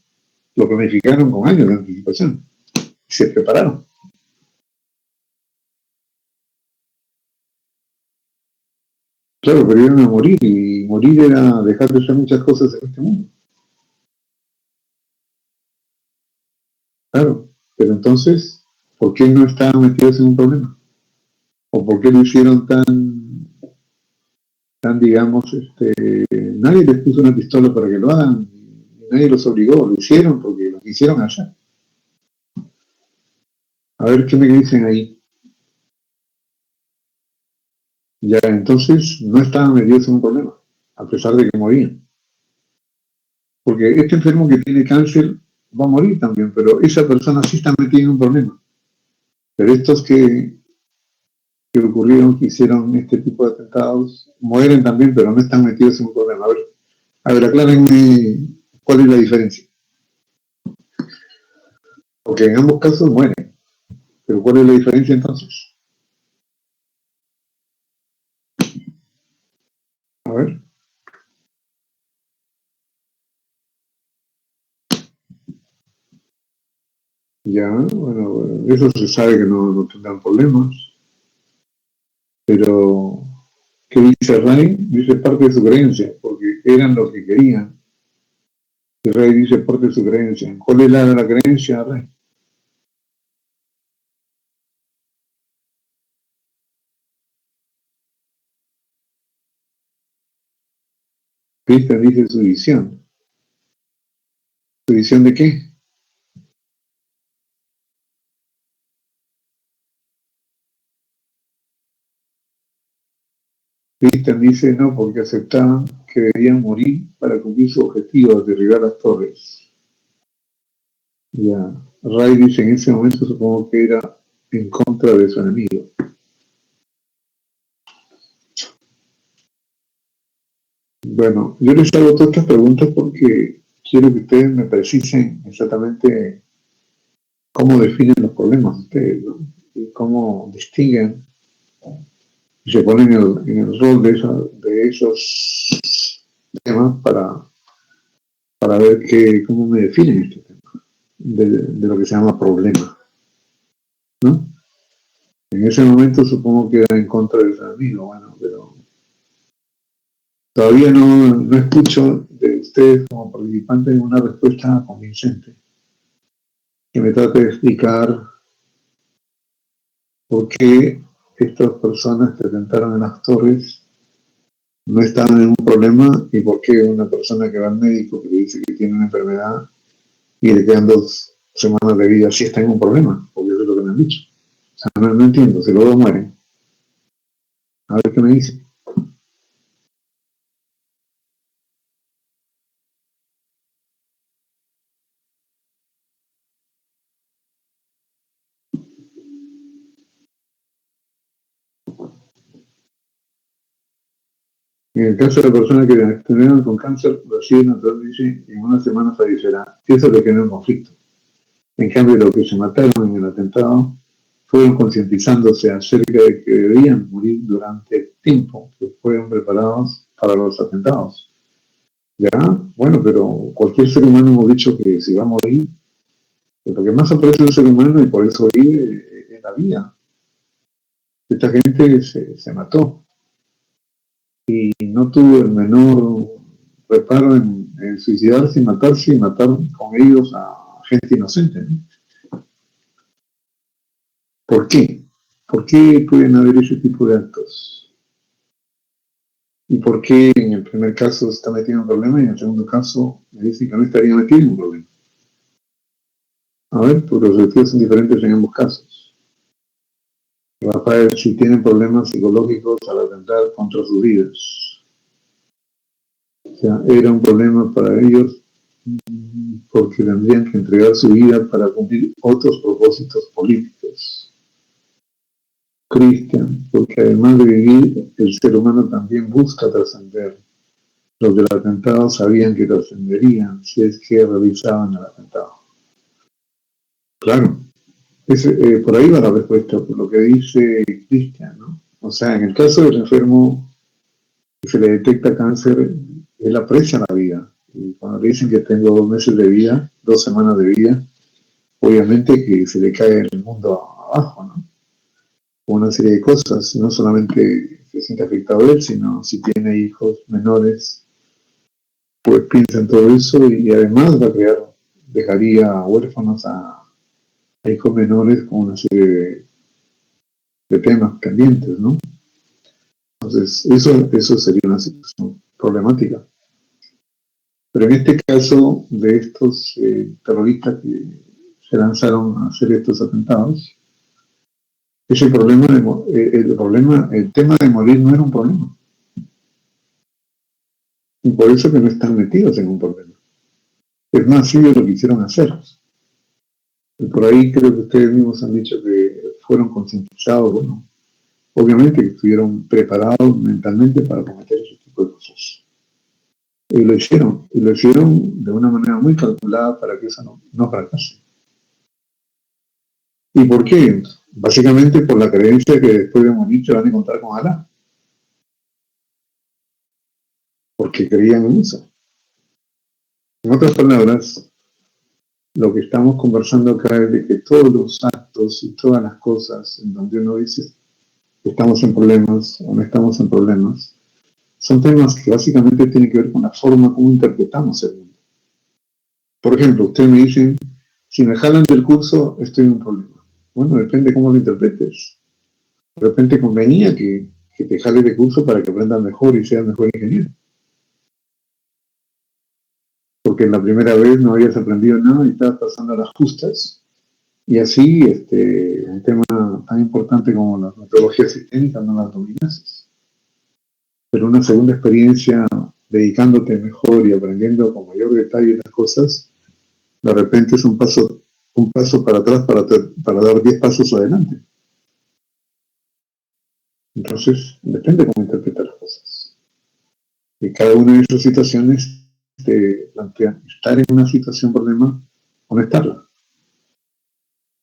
Lo planificaron con años de anticipación. Se prepararon. Claro, pero iban a morir, y morir era dejar de hacer muchas cosas en este mundo. Claro, pero entonces, ¿por qué no estaban metidos en un problema? ¿O por qué lo hicieron digamos, nadie les puso una pistola para que lo hagan, nadie los obligó, lo hicieron porque lo quisieron hacer. A ver qué me dicen ahí. Ya, entonces no estaban metidos en un problema, a pesar de que morían. Porque este enfermo que tiene cáncer va a morir también, pero esa persona sí está metida en un problema. Pero estos que ocurrieron, que hicieron este tipo de atentados, mueren también, pero no están metidos en un problema. A ver, aclárenme cuál es la diferencia. Porque en ambos casos mueren, pero ¿cuál es la diferencia entonces? A ver, ya, bueno, eso se sabe que no tendrán problemas, pero ¿qué dice Ray? Dice parte de su creencia, porque eran lo que querían. Y Ray dice parte de su creencia. ¿Cuál es la creencia, Ray? Cristian dice su visión. ¿Su visión de qué? Cristian dice no, porque aceptaban que debían morir para cumplir su objetivo de derribar las torres. Ya. Ray dice en ese momento supongo que era en contra de su enemigo. Bueno, yo les hago todas estas preguntas porque quiero que ustedes me precisen exactamente cómo definen los problemas ustedes, ¿no? Y cómo distinguen y se ponen en el rol de esos temas para ver cómo me definen este tema, de lo que se llama problema, ¿no? En ese momento supongo que era en contra de su enemigo, bueno, pero todavía no escucho de ustedes como participantes una respuesta convincente que me trate de explicar por qué estas personas que atentaron en las torres no estaban en un problema y por qué una persona que va al médico que le dice que tiene una enfermedad y le quedan 2 semanas de vida sí está en un problema, porque eso es lo que me han dicho. O sea, no entiendo, si los dos mueren. A ver qué me dice. En el caso de la persona que terminaron con cáncer, reciben entonces dice en una semana fallecerá. Eso le genera un conflicto. En cambio, los que se mataron en el atentado fueron concientizándose acerca de que debían morir durante el tiempo que fueron preparados para los atentados. Ya, bueno, pero cualquier ser humano hemos dicho que si va a morir, pues lo que más aprecia el ser humano y por eso vive es la vida. Esta gente se mató y no tuvo el menor reparo en suicidarse y matar con ellos a gente inocente, ¿no? ¿Por qué? ¿Por qué pueden haber ese tipo de actos? ¿Y por qué en el primer caso se está metido en un problema y en el segundo caso me dicen que no estaría metido en un problema? A ver, pues los objetivos son diferentes en ambos casos. Rafael, si tienen problemas psicológicos al atentar contra sus vidas. O sea, era un problema para ellos porque tendrían que entregar su vida para cumplir otros propósitos políticos. Cristian, porque además de vivir, el ser humano también busca trascender. Los del atentado sabían que trascenderían si es que realizaban el atentado. Claro, por ahí va la respuesta, por lo que dice Cristian, ¿no? O sea, en el caso del enfermo que se le detecta cáncer, él aprecia la vida. Y cuando le dicen que tengo 2 meses de vida, 2 semanas de vida, obviamente que se le cae el mundo abajo, ¿no? Una serie de cosas, no solamente se siente afectado él, sino si tiene hijos menores, pues piensa en todo eso y además dejaría huérfanos a hijos menores con una serie de temas pendientes, ¿no? Entonces, eso sería una situación problemática. Pero en este caso de estos terroristas que se lanzaron a hacer estos atentados, Ese problema, el tema de morir no era un problema. Y por eso que no están metidos en un problema. Es más, ellos lo quisieron hacer. Y por ahí creo que ustedes mismos han dicho que fueron concientizados, bueno, obviamente que estuvieron preparados mentalmente para cometer ese tipo de cosas. Y lo hicieron de una manera muy calculada para que eso no fracase. ¿Y por qué? Básicamente por la creencia que después de morir se van a encontrar con Alá, porque creían en eso. En otras palabras, lo que estamos conversando acá es de que todos los actos y todas las cosas en donde uno dice que estamos en problemas o no estamos en problemas, son temas que básicamente tienen que ver con la forma como interpretamos el mundo. Por ejemplo, ustedes me dicen, si me jalan del curso, estoy en un problema. Bueno, depende cómo lo interpretes. De repente convenía que te jales de curso para que aprendas mejor y seas mejor ingeniero. Porque la primera vez no habías aprendido nada y estabas pasando a las justas. Y así, un tema tan importante como la metodología sistémica no la dominases. Pero una segunda experiencia, dedicándote mejor y aprendiendo con mayor detalle las cosas, de repente es un paso para atrás para dar 10 pasos adelante. Entonces, depende cómo interpretar las cosas. Y cada una de esas situaciones te plantea estar en una situación problema o no estarla.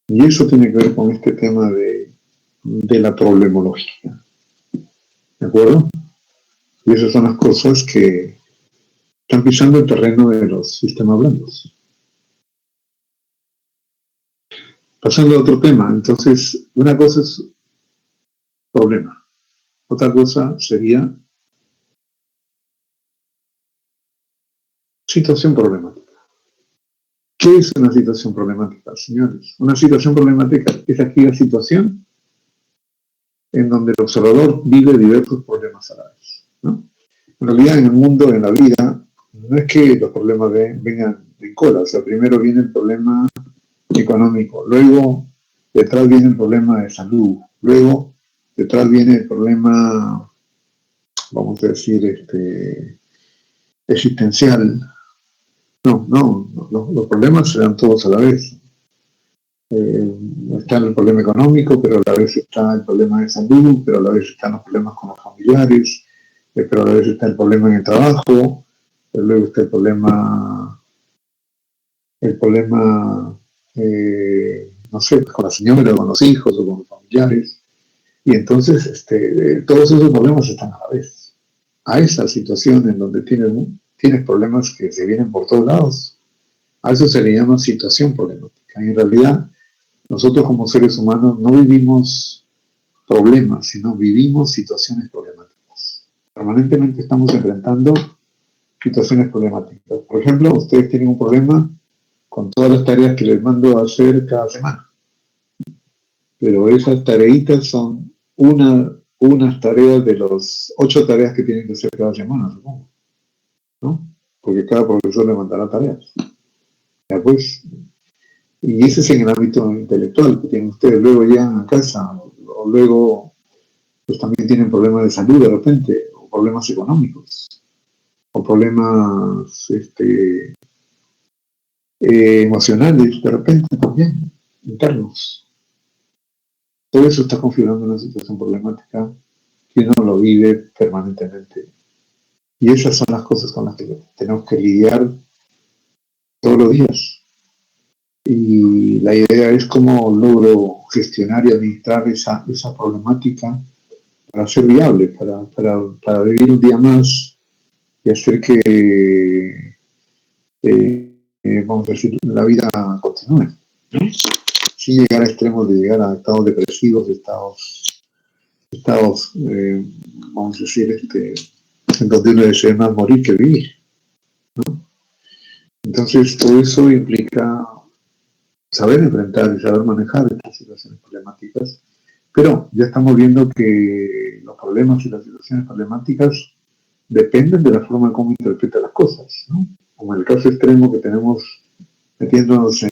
Y eso tiene que ver con este tema de la problemología. ¿De acuerdo? Y esas son las cosas que están pisando el terreno de los sistemas blandos. Pasando a otro tema, entonces, una cosa es problema, otra cosa sería situación problemática. ¿Qué es una situación problemática, señores? Una situación problemática es aquella situación en donde el observador vive diversos problemas a la vez, ¿no? En realidad, en el mundo, en la vida, no es que los problemas vengan en cola. O sea, primero viene el problema económico, luego detrás viene el problema de salud, luego detrás viene el problema, vamos a decir, existencial. Los problemas se dan todos a la vez. Está el problema económico, pero a la vez está el problema de salud, pero a la vez están los problemas con los familiares, pero a la vez está el problema en el trabajo, pero luego está no sé, con la señora, con los hijos o con los familiares. Y entonces todos esos problemas están a la vez. A esa situación en donde tienes problemas que se vienen por todos lados, a eso se le llama situación problemática. Y en realidad, nosotros como seres humanos no vivimos problemas, sino vivimos situaciones problemáticas. Permanentemente estamos enfrentando situaciones problemáticas. Por ejemplo, ustedes tienen un problema con todas las tareas que les mando a hacer cada semana. Pero esas tareitas son unas tareas de las 8 tareas que tienen que hacer cada semana, supongo, ¿no? Porque cada profesor le mandará tareas. Ya pues, y ese es en el ámbito intelectual que tienen ustedes. Luego llegan a casa, o luego pues también tienen problemas de salud de repente, o problemas económicos, o problemas emocionales de repente también, internos. Todo eso está configurando una situación problemática que uno lo vive permanentemente. Y esas son las cosas con las que tenemos que lidiar todos los días. Y la idea es cómo logro gestionar y administrar esa problemática para ser viable, para vivir un día más y hacer que, vamos a decir, la vida continúe, ¿no? Sin llegar a extremos de llegar a estados depresivos, vamos a decir, en donde uno desea más morir que vivir, ¿no? Entonces, todo eso implica saber enfrentar y saber manejar estas situaciones problemáticas, pero ya estamos viendo que los problemas y las situaciones problemáticas dependen de la forma como interpreta las cosas, ¿no? Como en el caso extremo que tenemos metiéndonos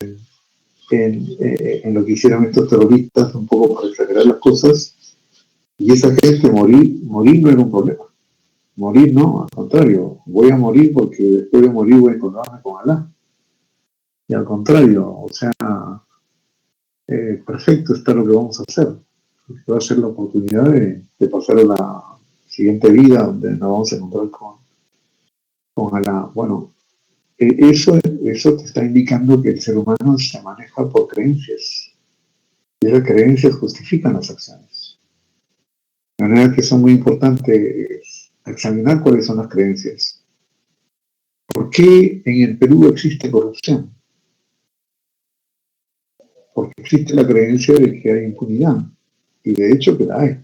en lo que hicieron estos terroristas, un poco para exagerar las cosas, y esa gente morir no era un problema. Morir no, al contrario, voy a morir porque después de morir voy a encontrarme con Alá. Y al contrario, o sea, perfecto está lo que vamos a hacer. Va a ser la oportunidad de pasar a la siguiente vida donde nos vamos a encontrar con Alá. Bueno, eso te está indicando que el ser humano se maneja por creencias. Y esas creencias justifican las acciones. De manera que son muy importantes examinar cuáles son las creencias. ¿Por qué en el Perú existe corrupción? Porque existe la creencia de que hay impunidad. Y de hecho que la hay.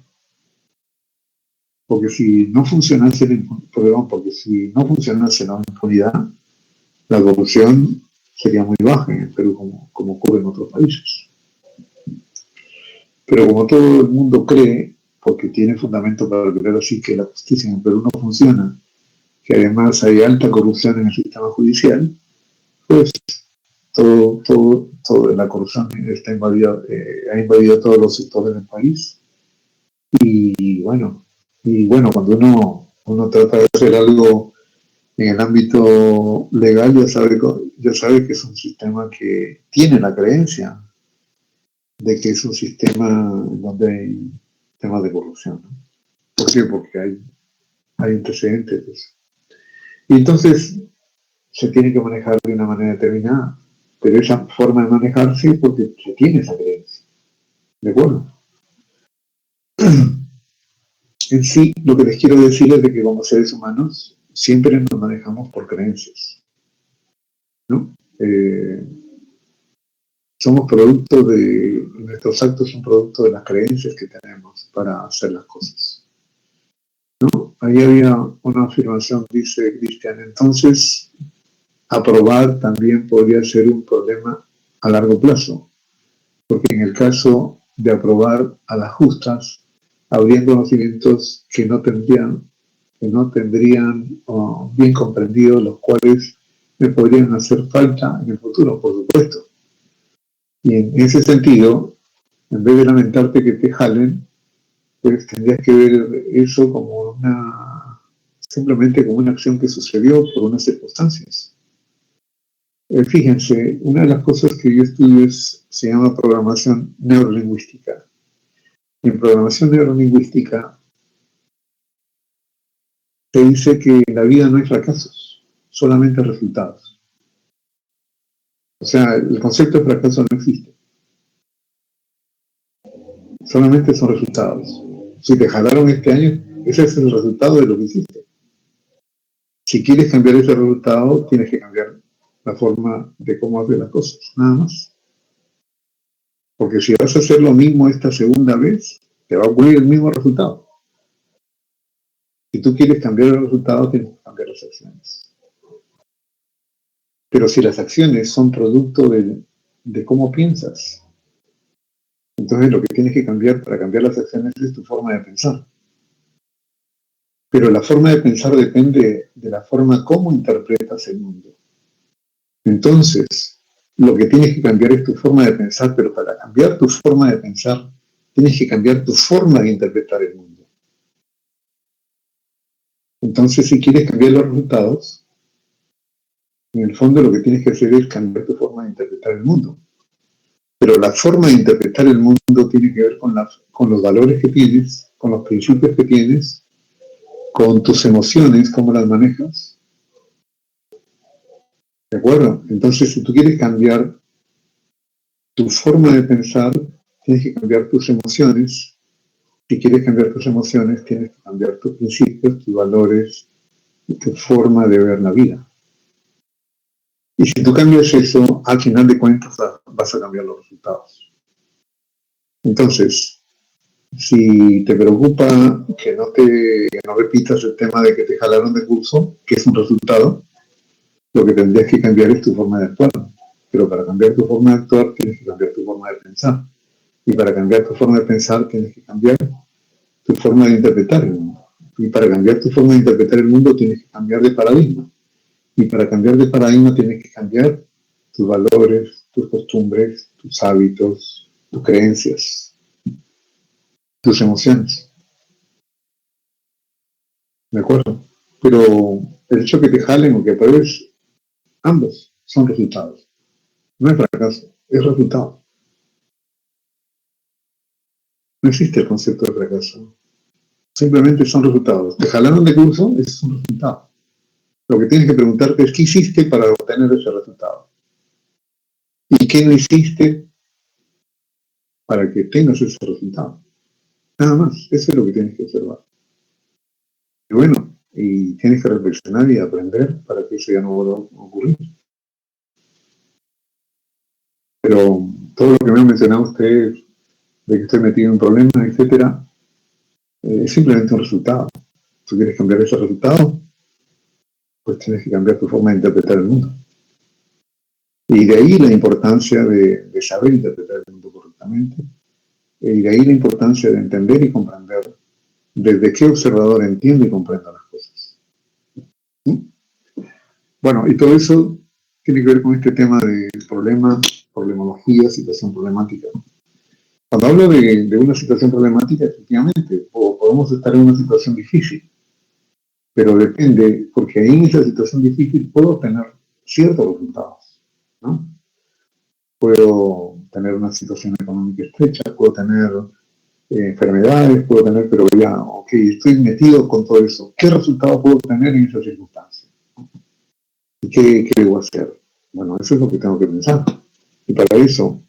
Porque si no funcionase la impunidad, la corrupción sería muy baja en el Perú, como ocurre en otros países. Pero como todo el mundo cree, porque tiene fundamento para creer así, que la justicia en el Perú no funciona, que además hay alta corrupción en el sistema judicial, pues todo la corrupción está ha invadido todos los sectores del país. Y bueno, cuando uno trata de hacer algo en el ámbito legal, ya sabe que es un sistema que tiene la creencia de que es un sistema donde hay temas de corrupción, ¿no? ¿Por qué? Porque hay antecedentes de eso. Y entonces se tiene que manejar de una manera determinada, pero esa forma de manejarse es porque se tiene esa creencia. ¿De acuerdo? En sí, lo que les quiero decir es de que como seres humanos siempre nos manejamos por creencias, ¿no? Somos producto nuestros actos son producto de las creencias que tenemos para hacer las cosas, ¿no? Ahí había una afirmación, dice Cristian, entonces aprobar también podría ser un problema a largo plazo, porque en el caso de aprobar a las justas, habrían conocimientos que no tendrían bien comprendidos, los cuales me podrían hacer falta en el futuro, por supuesto. Y en ese sentido, en vez de lamentarte que te jalen, pues tendrías que ver eso como simplemente como una acción que sucedió por unas circunstancias. Fíjense, una de las cosas que yo estudio se llama programación neurolingüística. En programación neurolingüística se dice que en la vida no hay fracasos, solamente resultados. O sea, el concepto de fracaso no existe. Solamente son resultados. Si te jalaron este año, ese es el resultado de lo que hiciste. Si quieres cambiar ese resultado, tienes que cambiar la forma de cómo hacer las cosas, nada más. Porque si vas a hacer lo mismo esta segunda vez, te va a ocurrir el mismo resultado. Si tú quieres cambiar el resultado, tienes que cambiar las acciones. Pero si las acciones son producto de cómo piensas, entonces lo que tienes que cambiar para cambiar las acciones es tu forma de pensar. Pero la forma de pensar depende de la forma como interpretas el mundo. Entonces, lo que tienes que cambiar es tu forma de pensar, pero para cambiar tu forma de pensar, tienes que cambiar tu forma de interpretar el mundo. Entonces, si quieres cambiar los resultados, en el fondo lo que tienes que hacer es cambiar tu forma de interpretar el mundo. Pero la forma de interpretar el mundo tiene que ver con los valores que tienes, con los principios que tienes, con tus emociones, cómo las manejas. ¿De acuerdo? Entonces, si tú quieres cambiar tu forma de pensar, tienes que cambiar tus emociones. Si quieres cambiar tus emociones, tienes que cambiar tus principios, tus valores y tu forma de ver la vida. Y si tú cambias eso, al final de cuentas vas a cambiar los resultados. Entonces, si te preocupa que no repitas el tema de que te jalaron de curso, que es un resultado, lo que tendrías que cambiar es tu forma de actuar. Pero para cambiar tu forma de actuar, tienes que cambiar tu forma de pensar. Y para cambiar tu forma de pensar, tienes que cambiar tu forma de interpretar el mundo. Y para cambiar tu forma de interpretar el mundo, tienes que cambiar de paradigma. Y para cambiar de paradigma, tienes que cambiar tus valores, tus costumbres, tus hábitos, tus creencias, tus emociones. ¿De acuerdo? Pero el hecho que te jalen o que pruebes, ambos son resultados. No es fracaso, es resultado. No existe el concepto de fracaso. Simplemente son resultados. Te jalaron de curso, ese es un resultado. Lo que tienes que preguntarte es qué hiciste para obtener ese resultado. ¿Y qué no hiciste para que tengas ese resultado? Nada más, eso es lo que tienes que observar. Y bueno, y tienes que reflexionar y aprender para que eso ya no vuelva a ocurrir. Pero todo lo que me han mencionado ustedes, de que estoy metido en problemas, etcétera, es simplemente un resultado. ¿Tú quieres cambiar ese resultado? Pues tienes que cambiar tu forma de interpretar el mundo. Y de ahí la importancia de saber interpretar el mundo correctamente. Y de ahí la importancia de entender y comprender desde qué observador entiende y comprende las cosas. ¿Sí? Bueno, y todo eso tiene que ver con este tema de problema, problemología, situación problemática. Cuando hablo de una situación problemática, efectivamente, podemos estar en una situación difícil, pero depende, porque ahí en esa situación difícil puedo obtener ciertos resultados, ¿no? Puedo tener una situación económica estrecha, puedo tener enfermedades, puedo tener, pero ya, ok, estoy metido con todo eso. ¿Qué resultado puedo tener en esas circunstancias? ¿Y qué debo hacer? Bueno, eso es lo que tengo que pensar. Y para eso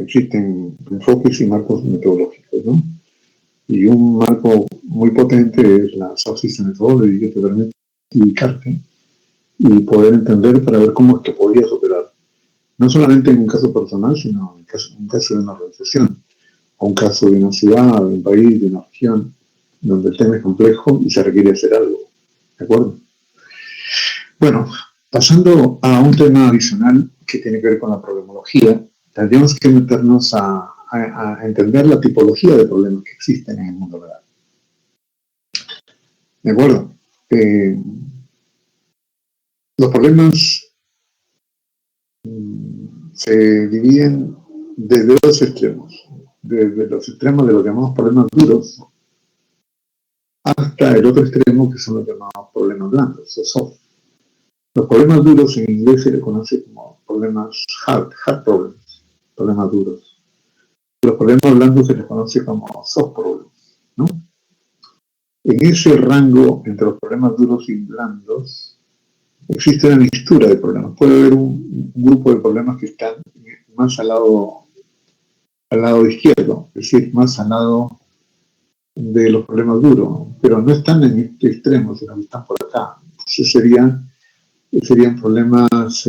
existen enfoques y marcos metodológicos, ¿no? Y un marco muy potente es la South System Methodology, que te permite ubicarte y poder entender para ver cómo es que podrías operar. No solamente en un caso personal, sino en un caso de una organización, o un caso de una ciudad, de un país, de una región, donde el tema es complejo y se requiere hacer algo. ¿De acuerdo? Bueno, pasando a un tema adicional que tiene que ver con la problemología, tendríamos que meternos a entender la tipología de problemas que existen en el mundo real. ¿De acuerdo? Los problemas se dividen desde dos extremos. Desde los extremos de lo que llamamos problemas duros hasta el otro extremo que son los llamados problemas blandos o soft. Los problemas duros en inglés se les conoce como problemas hard problems, problemas duros. Los problemas blandos se les conoce como soft problems, ¿no? En ese rango entre los problemas duros y blandos existe una mixtura de problemas. Puede haber un grupo de problemas que están más al lado izquierdo, es decir, más al lado de los problemas duros, pero no están en este extremo, sino que están por acá. Entonces serían problemas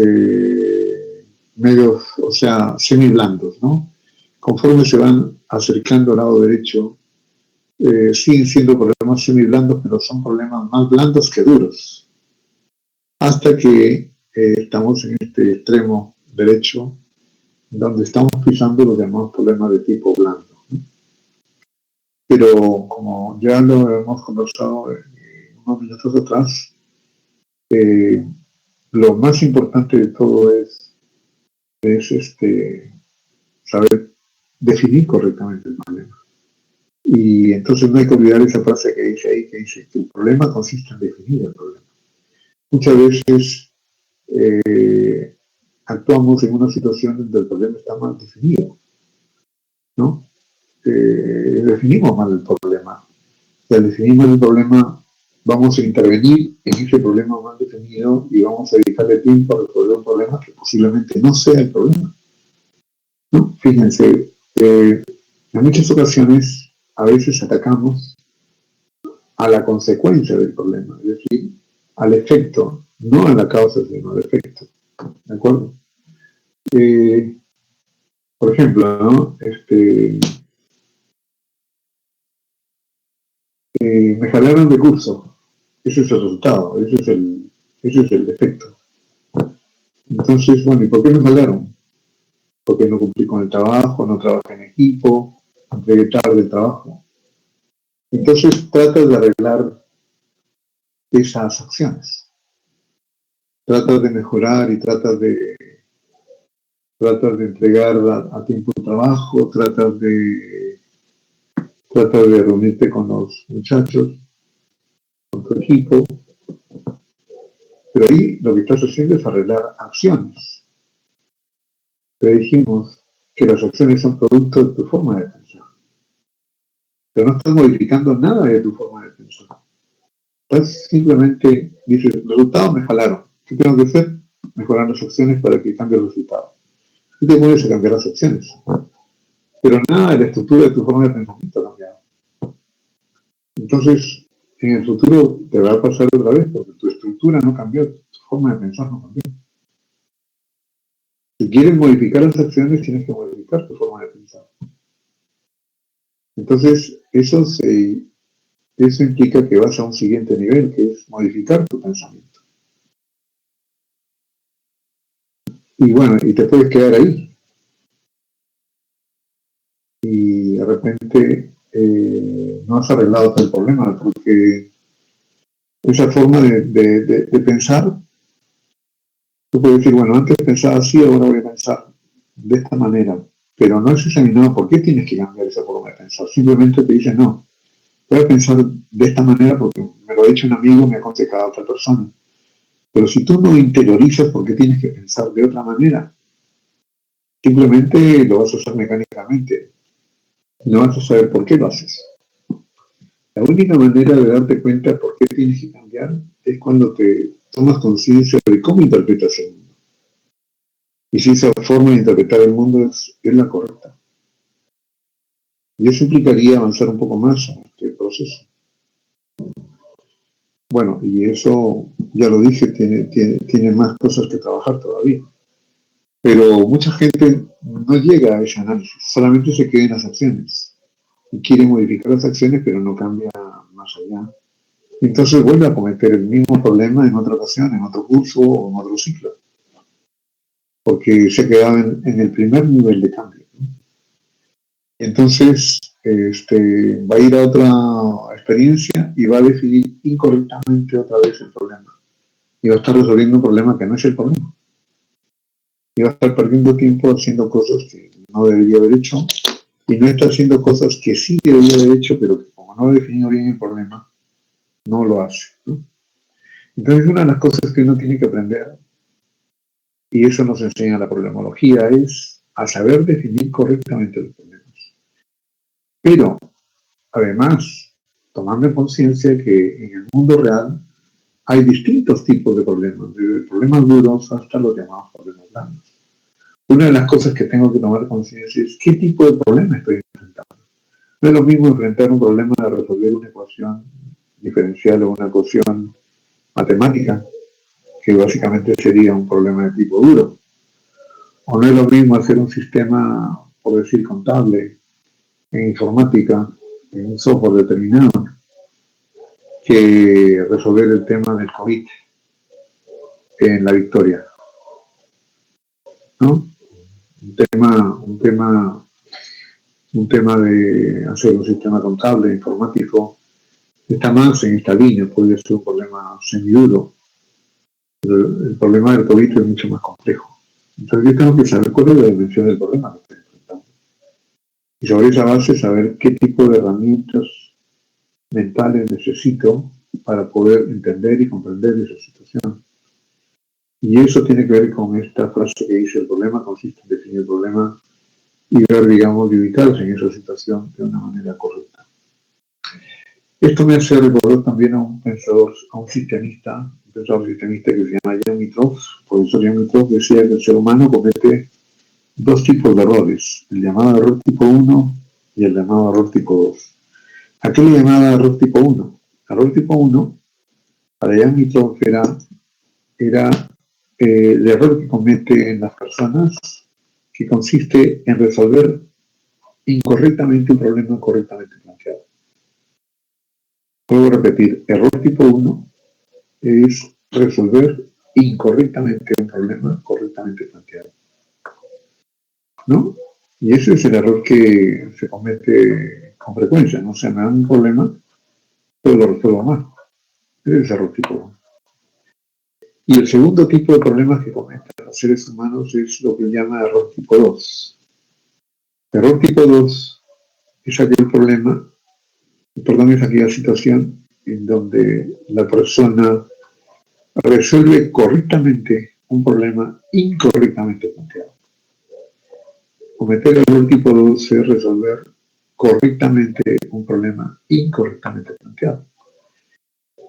medios, o sea, semiblandos, ¿no? Conforme se van acercando al lado derecho, siguen siendo problemas semiblandos, pero son problemas más blandos que duros. Hasta que estamos en este extremo derecho, donde estamos pisando los demás problemas de tipo blando. Pero como ya lo hemos conversado unos minutos atrás, lo más importante de todo es saber definir correctamente el problema. Y entonces no hay que olvidar esa frase que dice ahí, que dice que el problema consiste en definir el problema. Muchas veces actuamos en una situación donde el problema está mal definido, ¿no? Definimos mal el problema. Si al definir mal el problema, vamos a intervenir en ese problema mal definido y vamos a dedicarle tiempo a resolver un problema que posiblemente no sea el problema, ¿no? Fíjense, en muchas ocasiones, a veces atacamos a la consecuencia del problema, es decir, al efecto, no a la causa, sino al efecto. ¿De acuerdo? Por ejemplo, ¿no? Me jalaron de curso. Ese es el resultado, ese es el efecto. Entonces, bueno, ¿y por qué me jalaron? Porque no cumplí con el trabajo, no trabajé en equipo, entregué tarde el trabajo. Entonces trata de arreglar esas acciones. Trata de mejorar y trata de tratas de entregar a tiempo el trabajo, tratas de reunirte con los muchachos, con tu equipo, pero ahí lo que estás haciendo es arreglar acciones. Te dijimos que las acciones son producto de tu forma de pensar, pero no estás modificando nada de tu forma de pensar. Estás simplemente, dices, los resultados me jalaron. ¿Qué tengo que hacer? Mejorar las acciones para que cambie el resultado. Y te pones a cambiar las acciones. Pero nada de la estructura de tu forma de pensamiento ha cambiado. Entonces, en el futuro te va a pasar otra vez, porque tu estructura no cambió, tu forma de pensar no cambió. Si quieres modificar las acciones, tienes que modificar tu forma de pensar. Entonces, eso implica que vas a un siguiente nivel, que es modificar tu pensamiento. Y bueno, y te puedes quedar ahí. Y de repente no has arreglado todo el problema, porque esa forma de pensar, tú puedes decir, bueno, antes pensaba así, ahora voy a pensar de esta manera, pero no es examinado por qué tienes que cambiar esa forma de pensar. Simplemente te dice, no, voy a pensar de esta manera porque me lo ha dicho un amigo, me ha aconsejado a otra persona. Pero si tú no interiorizas por qué tienes que pensar de otra manera, simplemente lo vas a hacer mecánicamente. No vas a saber por qué lo haces. La única manera de darte cuenta por qué tienes que cambiar es cuando te tomas conciencia de cómo interpretas el mundo. Y si esa forma de interpretar el mundo es la correcta. Y eso implicaría avanzar un poco más en este proceso. Bueno, y eso, ya lo dije, tiene más cosas que trabajar todavía. Pero mucha gente no llega a ese análisis, solamente se queda en las acciones. Y quiere modificar las acciones, pero no cambia más allá. Entonces vuelve a cometer el mismo problema en otra ocasión, en otro curso o en otro ciclo. Porque se ha quedado en el primer nivel de cambio, ¿no? Entonces va a ir a otra experiencia y va a definir incorrectamente otra vez el problema. Y va a estar resolviendo un problema que no es el problema. Y va a estar perdiendo tiempo haciendo cosas que no debería haber hecho. Y no está haciendo cosas que sí debería haber hecho, pero que como no ha definido bien el problema, no lo hace, ¿no? Entonces una de las cosas que uno tiene que aprender, y eso nos enseña la problemología, es a saber definir correctamente los problemas. Pero, además, tomando conciencia que en el mundo real hay distintos tipos de problemas, desde problemas duros hasta los llamados problemas blandos. Una de las cosas que tengo que tomar conciencia es qué tipo de problema estoy enfrentando. No es lo mismo enfrentar un problema de resolver una ecuación diferencial o una ecuación matemática, que básicamente sería un problema de tipo duro. O no es lo mismo hacer un sistema, por decir, contable, en informática, en un software determinado, que resolver el tema del COVID en la Victoria, ¿no? Un tema de hacer un sistema contable, informático, está más en esta línea, puede ser un problema semiduro, pero el problema del COVID es mucho más complejo. Entonces yo tengo que saber cuál es la dimensión del problema que estoy enfrentando. Y sobre esa base saber qué tipo de herramientas mentales necesito para poder entender y comprender esa situación. Y eso tiene que ver con esta frase que dice: el problema consiste en definir el problema y ver, digamos, y ubicarse en esa situación de una manera correcta. Esto me hace recordar también a un pensador sistemista que se llama Jan Mitrov. El profesor Jan Mitrov decía que el ser humano comete dos tipos de errores: el llamado error tipo 1 y el llamado error tipo 2. ¿A qué le llamaba error tipo 1? Error tipo 1, para Jan Mitrov, era el error que cometen las personas, que consiste en resolver incorrectamente un problema correctamente planteado. Puedo repetir: error tipo 1 es resolver incorrectamente un problema correctamente planteado, ¿no? Y ese es el error que se comete con frecuencia, ¿no? O sea, me dan un problema, pero lo resuelvo mal. Ese es el error tipo 1. Y el segundo tipo de problemas que cometen los seres humanos es lo que llama error tipo 2. Error tipo 2 es aquel problema, perdón, es aquella situación en donde la persona resuelve correctamente un problema incorrectamente planteado. Cometer error tipo 2 es resolver correctamente un problema incorrectamente planteado.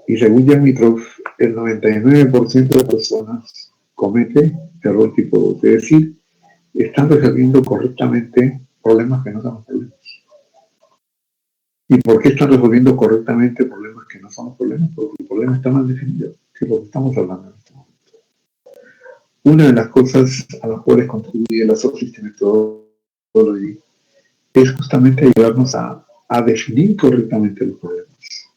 Y según Jan Mitrov, el 99% de las personas comete error tipo 2, es decir, están resolviendo correctamente problemas que no son problemas. ¿Y por qué están resolviendo correctamente problemas que no son problemas? Porque el problema está mal definido, que es lo que estamos hablando en este momento. Una de las cosas a las cuales contribuye la Social Methodology es justamente ayudarnos a definir correctamente los problemas.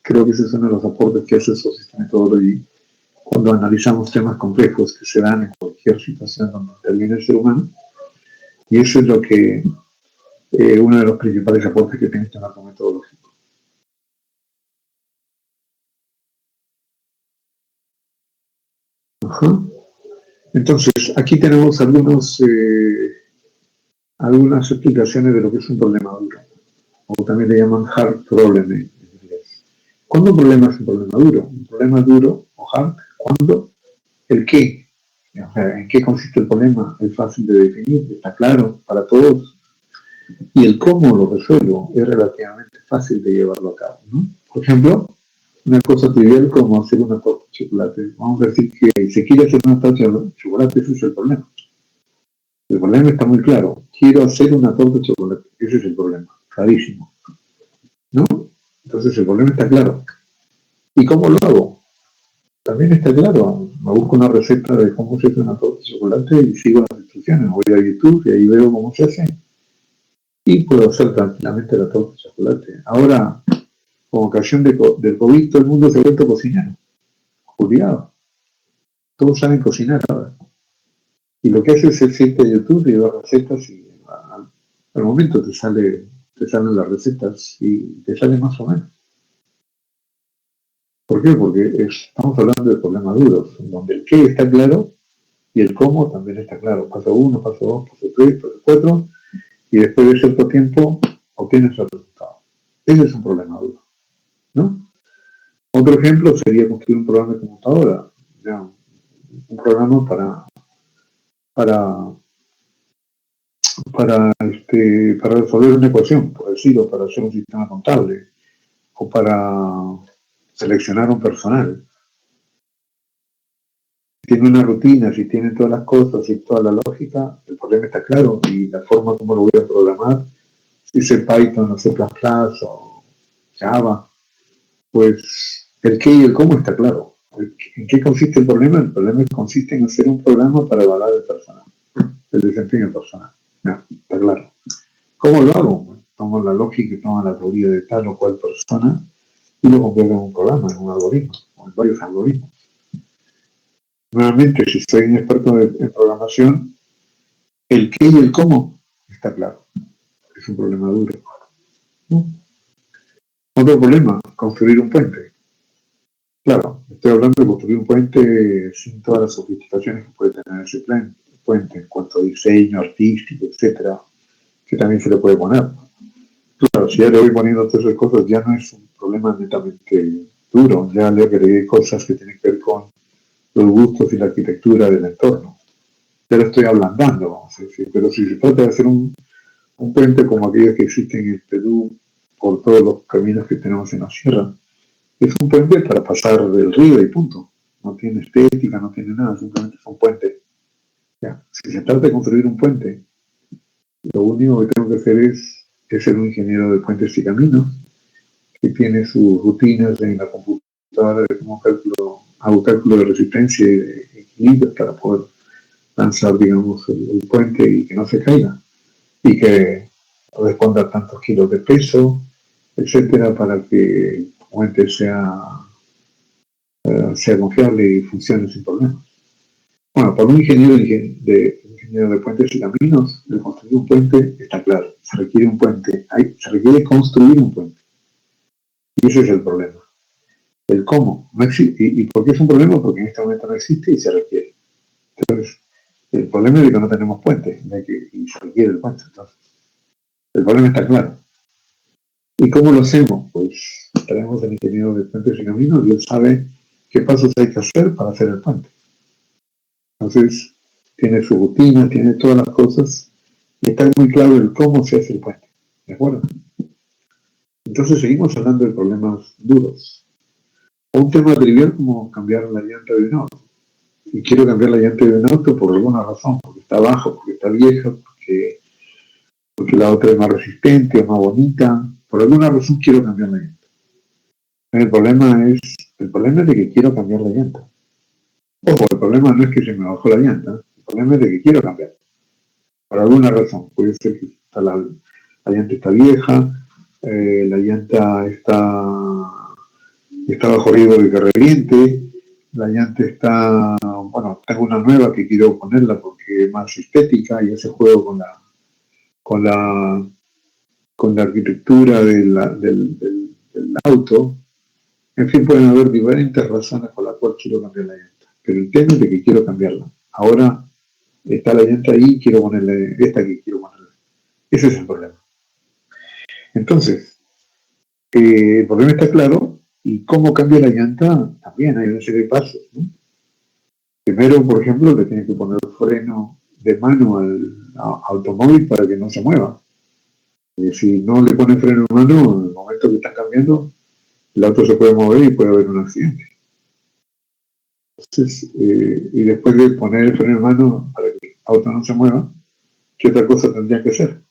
Creo que ese es uno de los aportes que hace Social Methodology cuando analizamos temas complejos que se dan en cualquier situación donde interviene el ser humano. Y eso es lo que uno de los principales aportes que tiene este marco metodológico. Ajá. Entonces, aquí tenemos algunas explicaciones de lo que es un problema duro, o también le llaman hard problem en inglés. ¿Cuándo un problema es un problema duro? Un problema duro o hard, cuando el qué, o sea, en qué consiste el problema, es fácil de definir, está claro para todos, y el cómo lo resuelvo es relativamente fácil de llevarlo a cabo, ¿no? Por ejemplo, una cosa trivial como hacer una torta de chocolate. Vamos a decir que se quiere hacer una torta de chocolate, ese es el problema. El problema está muy claro. Quiero hacer una torta de chocolate, ese es el problema, clarísimo, ¿no? Entonces el problema está claro. ¿Y cómo lo hago? También está claro. Me busco una receta de cómo se hace una torta de chocolate y sigo las instrucciones. Voy a YouTube y ahí veo cómo se hace. Y puedo hacer tranquilamente la torta de chocolate. Ahora, con ocasión del COVID, todo el mundo se ha vuelto cocinero. Cuidado. Todos saben cocinar ahora. Y lo que hace es irte a YouTube y ver recetas y al momento te salen las recetas y te salen más o menos. ¿Por qué? Porque estamos hablando de problemas duros, donde el qué está claro y el cómo también está claro. Paso 1, paso 2, paso 3, paso 4, y después de cierto tiempo obtienes el resultado. Ese es un problema duro, ¿no? Otro ejemplo sería construir un programa de computadora, ya, un programa para resolver una ecuación, por decirlo, para hacer un sistema contable o para seleccionar un personal. Tiene una rutina, si tiene todas las cosas y toda la lógica, el problema está claro y la forma como lo voy a programar, si es Python o C++ o Java, pues el qué y el cómo está claro. ¿En qué consiste el problema? El problema consiste en hacer un programa para evaluar el personal, el desempeño personal. No, está claro. ¿Cómo lo hago? Tomo la lógica y tomo la teoría de tal o cual persona y lo convierto en un programa, en un algoritmo, o en varios algoritmos. Nuevamente, si soy un experto en programación, el qué y el cómo está claro. Es un problema duro, ¿no? Otro problema, construir un puente. Claro, estoy hablando de construir un puente sin todas las sofisticaciones que puede tener ese puente en cuanto a diseño artístico, etcétera, que también se le puede poner. Claro, si ya le voy poniendo todas esas cosas, ya no es un problema netamente duro, ya le agregué cosas que tienen que ver con los gustos y la arquitectura del entorno. Ya lo estoy ablandando, vamos a decir, pero si se trata de hacer un puente como aquellos que existen en el Perú, por todos los caminos que tenemos en la sierra, es un puente para pasar del río y punto. No tiene estética, no tiene nada, simplemente es un puente. Ya. Si se trata de construir un puente, lo único que tengo que hacer es ser un ingeniero de puentes y caminos, que tiene sus rutinas en la computadora de cómo hago cálculo de resistencia y de equilibrio para poder lanzar, digamos, el puente y que no se caiga, y que responda a tantos kilos de peso, etcétera, para que el puente sea confiable y funcione sin problemas. Bueno, para un ingeniero de puentes y caminos, de construir un puente está claro, se requiere un puente, se requiere construir un puente. Y ese es el problema. El cómo no existe. ¿Y por qué es un problema? Porque en este momento no existe y se requiere. Entonces, el problema es de que no tenemos puentes y se requiere el puente. Entonces, el problema está claro. ¿Y cómo lo hacemos? Pues tenemos el ingeniero de puentes y caminos y él sabe qué pasos hay que hacer para hacer el puente. Entonces, tiene su rutina, tiene todas las cosas y está muy claro el cómo se hace el puente. ¿De acuerdo? Entonces seguimos hablando de problemas duros. O un tema trivial como cambiar la llanta de un auto. Y quiero cambiar la llanta de un auto por alguna razón, porque está bajo, porque está vieja, porque la otra es más resistente o más bonita. Por alguna razón quiero cambiar la llanta. El problema es de que quiero cambiar la llanta. Ojo, el problema no es que se me bajó la llanta, el problema es de que quiero cambiar. Por alguna razón. Puede ser que la llanta está vieja, la llanta está bajo riesgo de que reviente, la llanta está, bueno, tengo una nueva que quiero ponerla porque es más estética y hace juego con la, con la arquitectura del auto. En fin, pueden haber diferentes razones por las cuales quiero cambiar la llanta, pero el tema es de que quiero cambiarla. Ahora está la llanta ahí, quiero ponerle esta que quiero ponerle. Ese es el problema. Entonces, el problema está claro y cómo cambia la llanta también hay una serie de pasos, ¿no? Primero, por ejemplo, le tienes que poner freno de mano al automóvil para que no se mueva. Y si no le pones freno de mano, en el momento que están cambiando, el auto se puede mover y puede haber un accidente. Entonces, y después de poner el freno de mano para que el auto no se mueva, ¿qué otra cosa tendría que hacer?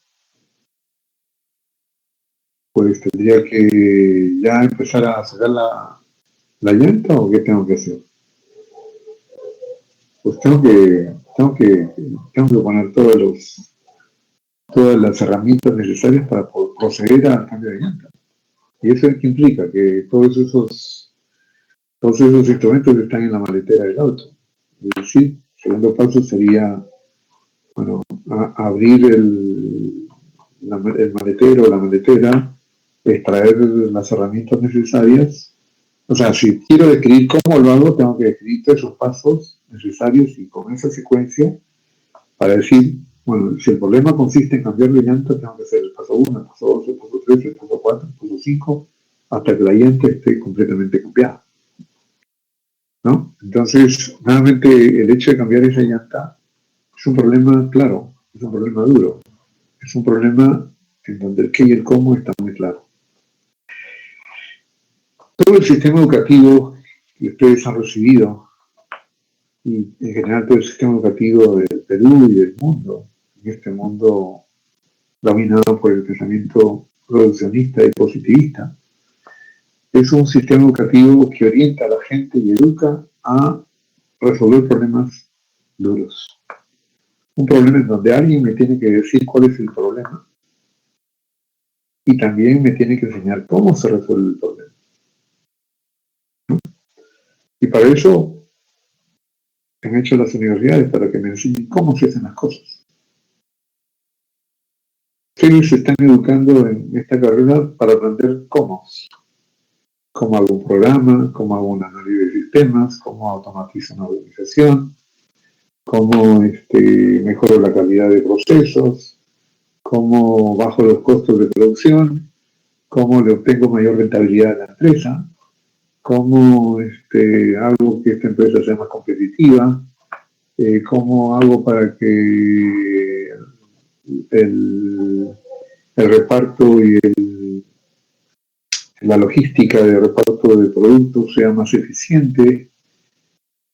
Pues tendría que ya empezar a sacar la llanta o qué tengo que hacer. Pues tengo que poner todas las herramientas necesarias para proceder al cambio de llanta. Y eso es que implica que todos esos instrumentos están en la maletera del auto. Es decir, el segundo paso sería, bueno, abrir el maletero o la maletera, extraer las herramientas necesarias. O sea, si quiero describir cómo lo hago, tengo que describir todos esos pasos necesarios y con esa secuencia para decir, bueno, si el problema consiste en cambiar de llanta, tengo que hacer el paso 1, el paso 2, el paso 3, el paso 4, el paso 5, hasta que la llanta esté completamente cambiada, ¿no? Entonces, nuevamente, el hecho de cambiar esa llanta es un problema claro, es un problema duro, es un problema en donde el qué y el cómo está muy claro. Todo el sistema educativo que ustedes han recibido, y en general todo el sistema educativo del Perú y del mundo, en este mundo dominado por el pensamiento produccionista y positivista, es un sistema educativo que orienta a la gente y educa a resolver problemas duros. Un problema en donde alguien me tiene que decir cuál es el problema y también me tiene que enseñar cómo se resuelve el problema. Y para eso han hecho las universidades, para que me enseñen cómo se hacen las cosas. Ustedes se están educando en esta carrera para aprender cómo hago un programa, cómo hago un análisis de sistemas, cómo automatizo una organización, cómo mejoro la calidad de procesos, cómo bajo los costos de producción, cómo le obtengo mayor rentabilidad a la empresa, cómo hago que esta empresa sea más competitiva, cómo hago para que el reparto y la logística de reparto de productos sea más eficiente.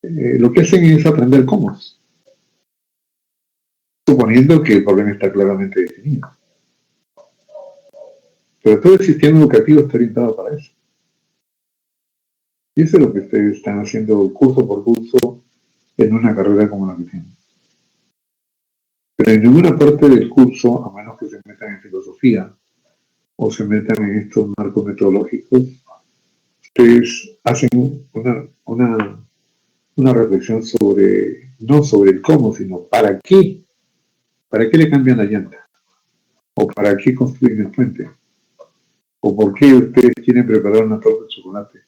Lo que hacen es aprender cómo, suponiendo que el problema está claramente definido. Pero todo el sistema educativo está orientado para eso. Y eso es lo que ustedes están haciendo curso por curso en una carrera como la que tienen. Pero en ninguna parte del curso, a menos que se metan en filosofía o se metan en estos marcos metodológicos, ustedes hacen una reflexión no sobre el cómo, sino para qué le cambian la llanta, o para qué construyen el puente, o por qué ustedes quieren preparar una torta de chocolate,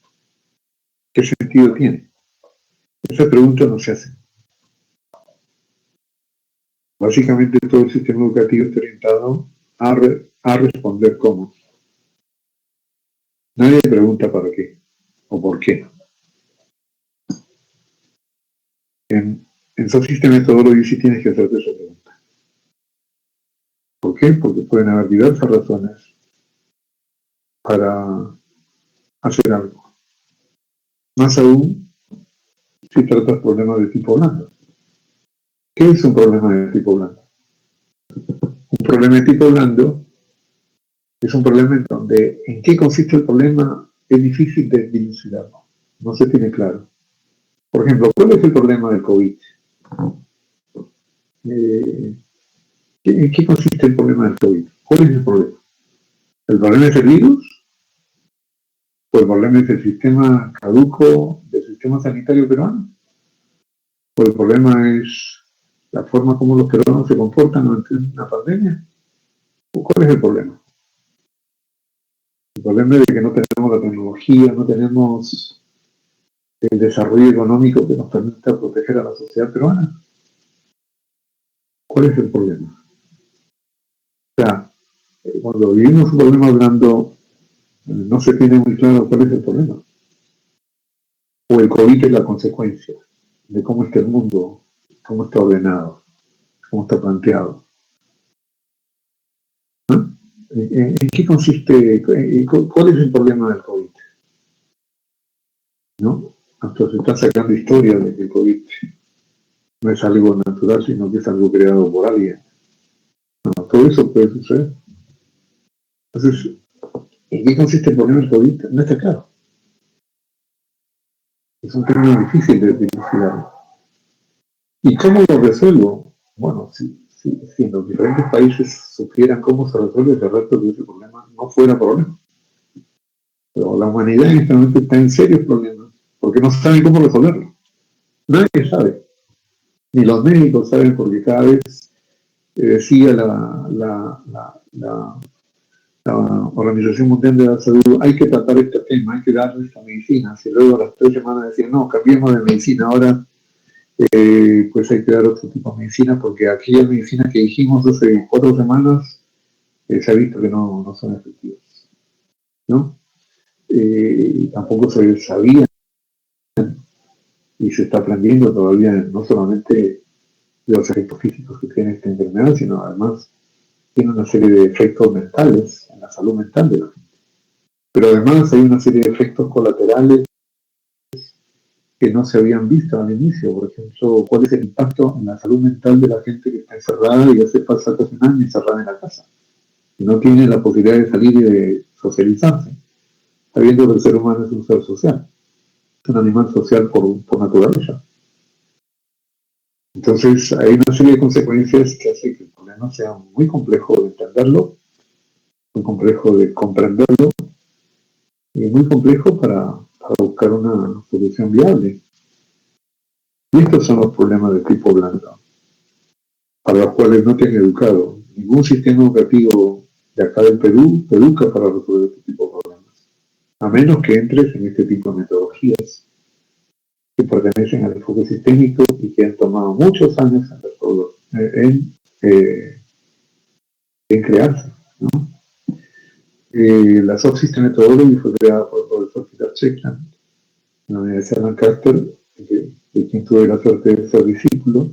¿Qué sentido tiene? Esa pregunta no se hace. Básicamente todo el sistema educativo está orientado a responder cómo. Nadie pregunta para qué o por qué. En Sociste Methodology sí tienes que hacerte esa pregunta. ¿Por qué? Porque pueden haber diversas razones para hacer algo. Más aún si tratas problemas de tipo blando. ¿Qué es un problema de tipo blando? Un problema de tipo blando es un problema en donde en qué consiste el problema es difícil de dilucidarlo. No se tiene claro. Por ejemplo, ¿cuál es el problema del COVID? ¿En qué consiste el problema del COVID? ¿Cuál es el problema? ¿El problema es el virus? ¿O el problema es el sistema caduco del sistema sanitario peruano? ¿O el problema es la forma como los peruanos se comportan ante una pandemia? ¿O cuál es el problema? El problema es de que no tenemos la tecnología, no tenemos el desarrollo económico que nos permita proteger a la sociedad peruana. ¿Cuál es el problema? O sea, cuando vivimos un problema blando, no se tiene muy claro cuál es el problema. O el COVID es la consecuencia de cómo está el mundo, cómo está ordenado, cómo está planteado. ¿No? ¿En qué consiste? ¿Cuál es el problema del COVID? ¿No? Hasta se está sacando historia de que el COVID no es algo natural, sino que es algo creado por alguien. No, todo eso puede suceder. Entonces, ¿en qué consiste el problema del COVID? No está claro. Es un término difícil de dilucidar. ¿Y cómo lo resuelvo? Bueno, si en los diferentes países supieran cómo se resuelve, de resto de ese problema no fuera problema. Pero la humanidad en este momento está en serios problemas, porque no saben cómo resolverlo. Nadie sabe. Ni los médicos saben, porque cada vez decía la Organización Mundial de la Salud, hay que tratar este tema, hay que darle esta medicina. Si luego a las 3 semanas decían, no, cambiemos de medicina, ahora pues hay que dar otro tipo de medicina, porque aquella medicina que dijimos hace 4 semanas se ha visto que no son efectivas, ¿no? Tampoco se sabía y se está aprendiendo todavía no solamente de los efectos físicos que tiene esta enfermedad, sino además tiene una serie de efectos mentales en la salud mental de la gente. Pero además hay una serie de efectos colaterales que no se habían visto al inicio. Por ejemplo, ¿cuál es el impacto en la salud mental de la gente que está encerrada y hace pasar casi un año encerrada en la casa? Que no tiene la posibilidad de salir y de socializarse, sabiendo que el ser humano es un ser social, es un animal social por naturaleza. Entonces, hay una serie de consecuencias que hace que el problema sea muy complejo de entenderlo, muy complejo de comprenderlo y muy complejo para buscar una solución viable. Y estos son los problemas de tipo blando, para los cuales no te han educado. Ningún sistema educativo de acá del Perú te educa para resolver este tipo de problemas, a menos que entres en este tipo de metodologías que pertenecen al enfoque sistémico y que han tomado muchos años en crearse, ¿no? La Subsystem Methodology fue creada por el profesor Peter Checkland en la Universidad de Lancaster, de quien tuve la suerte de ser discípulo,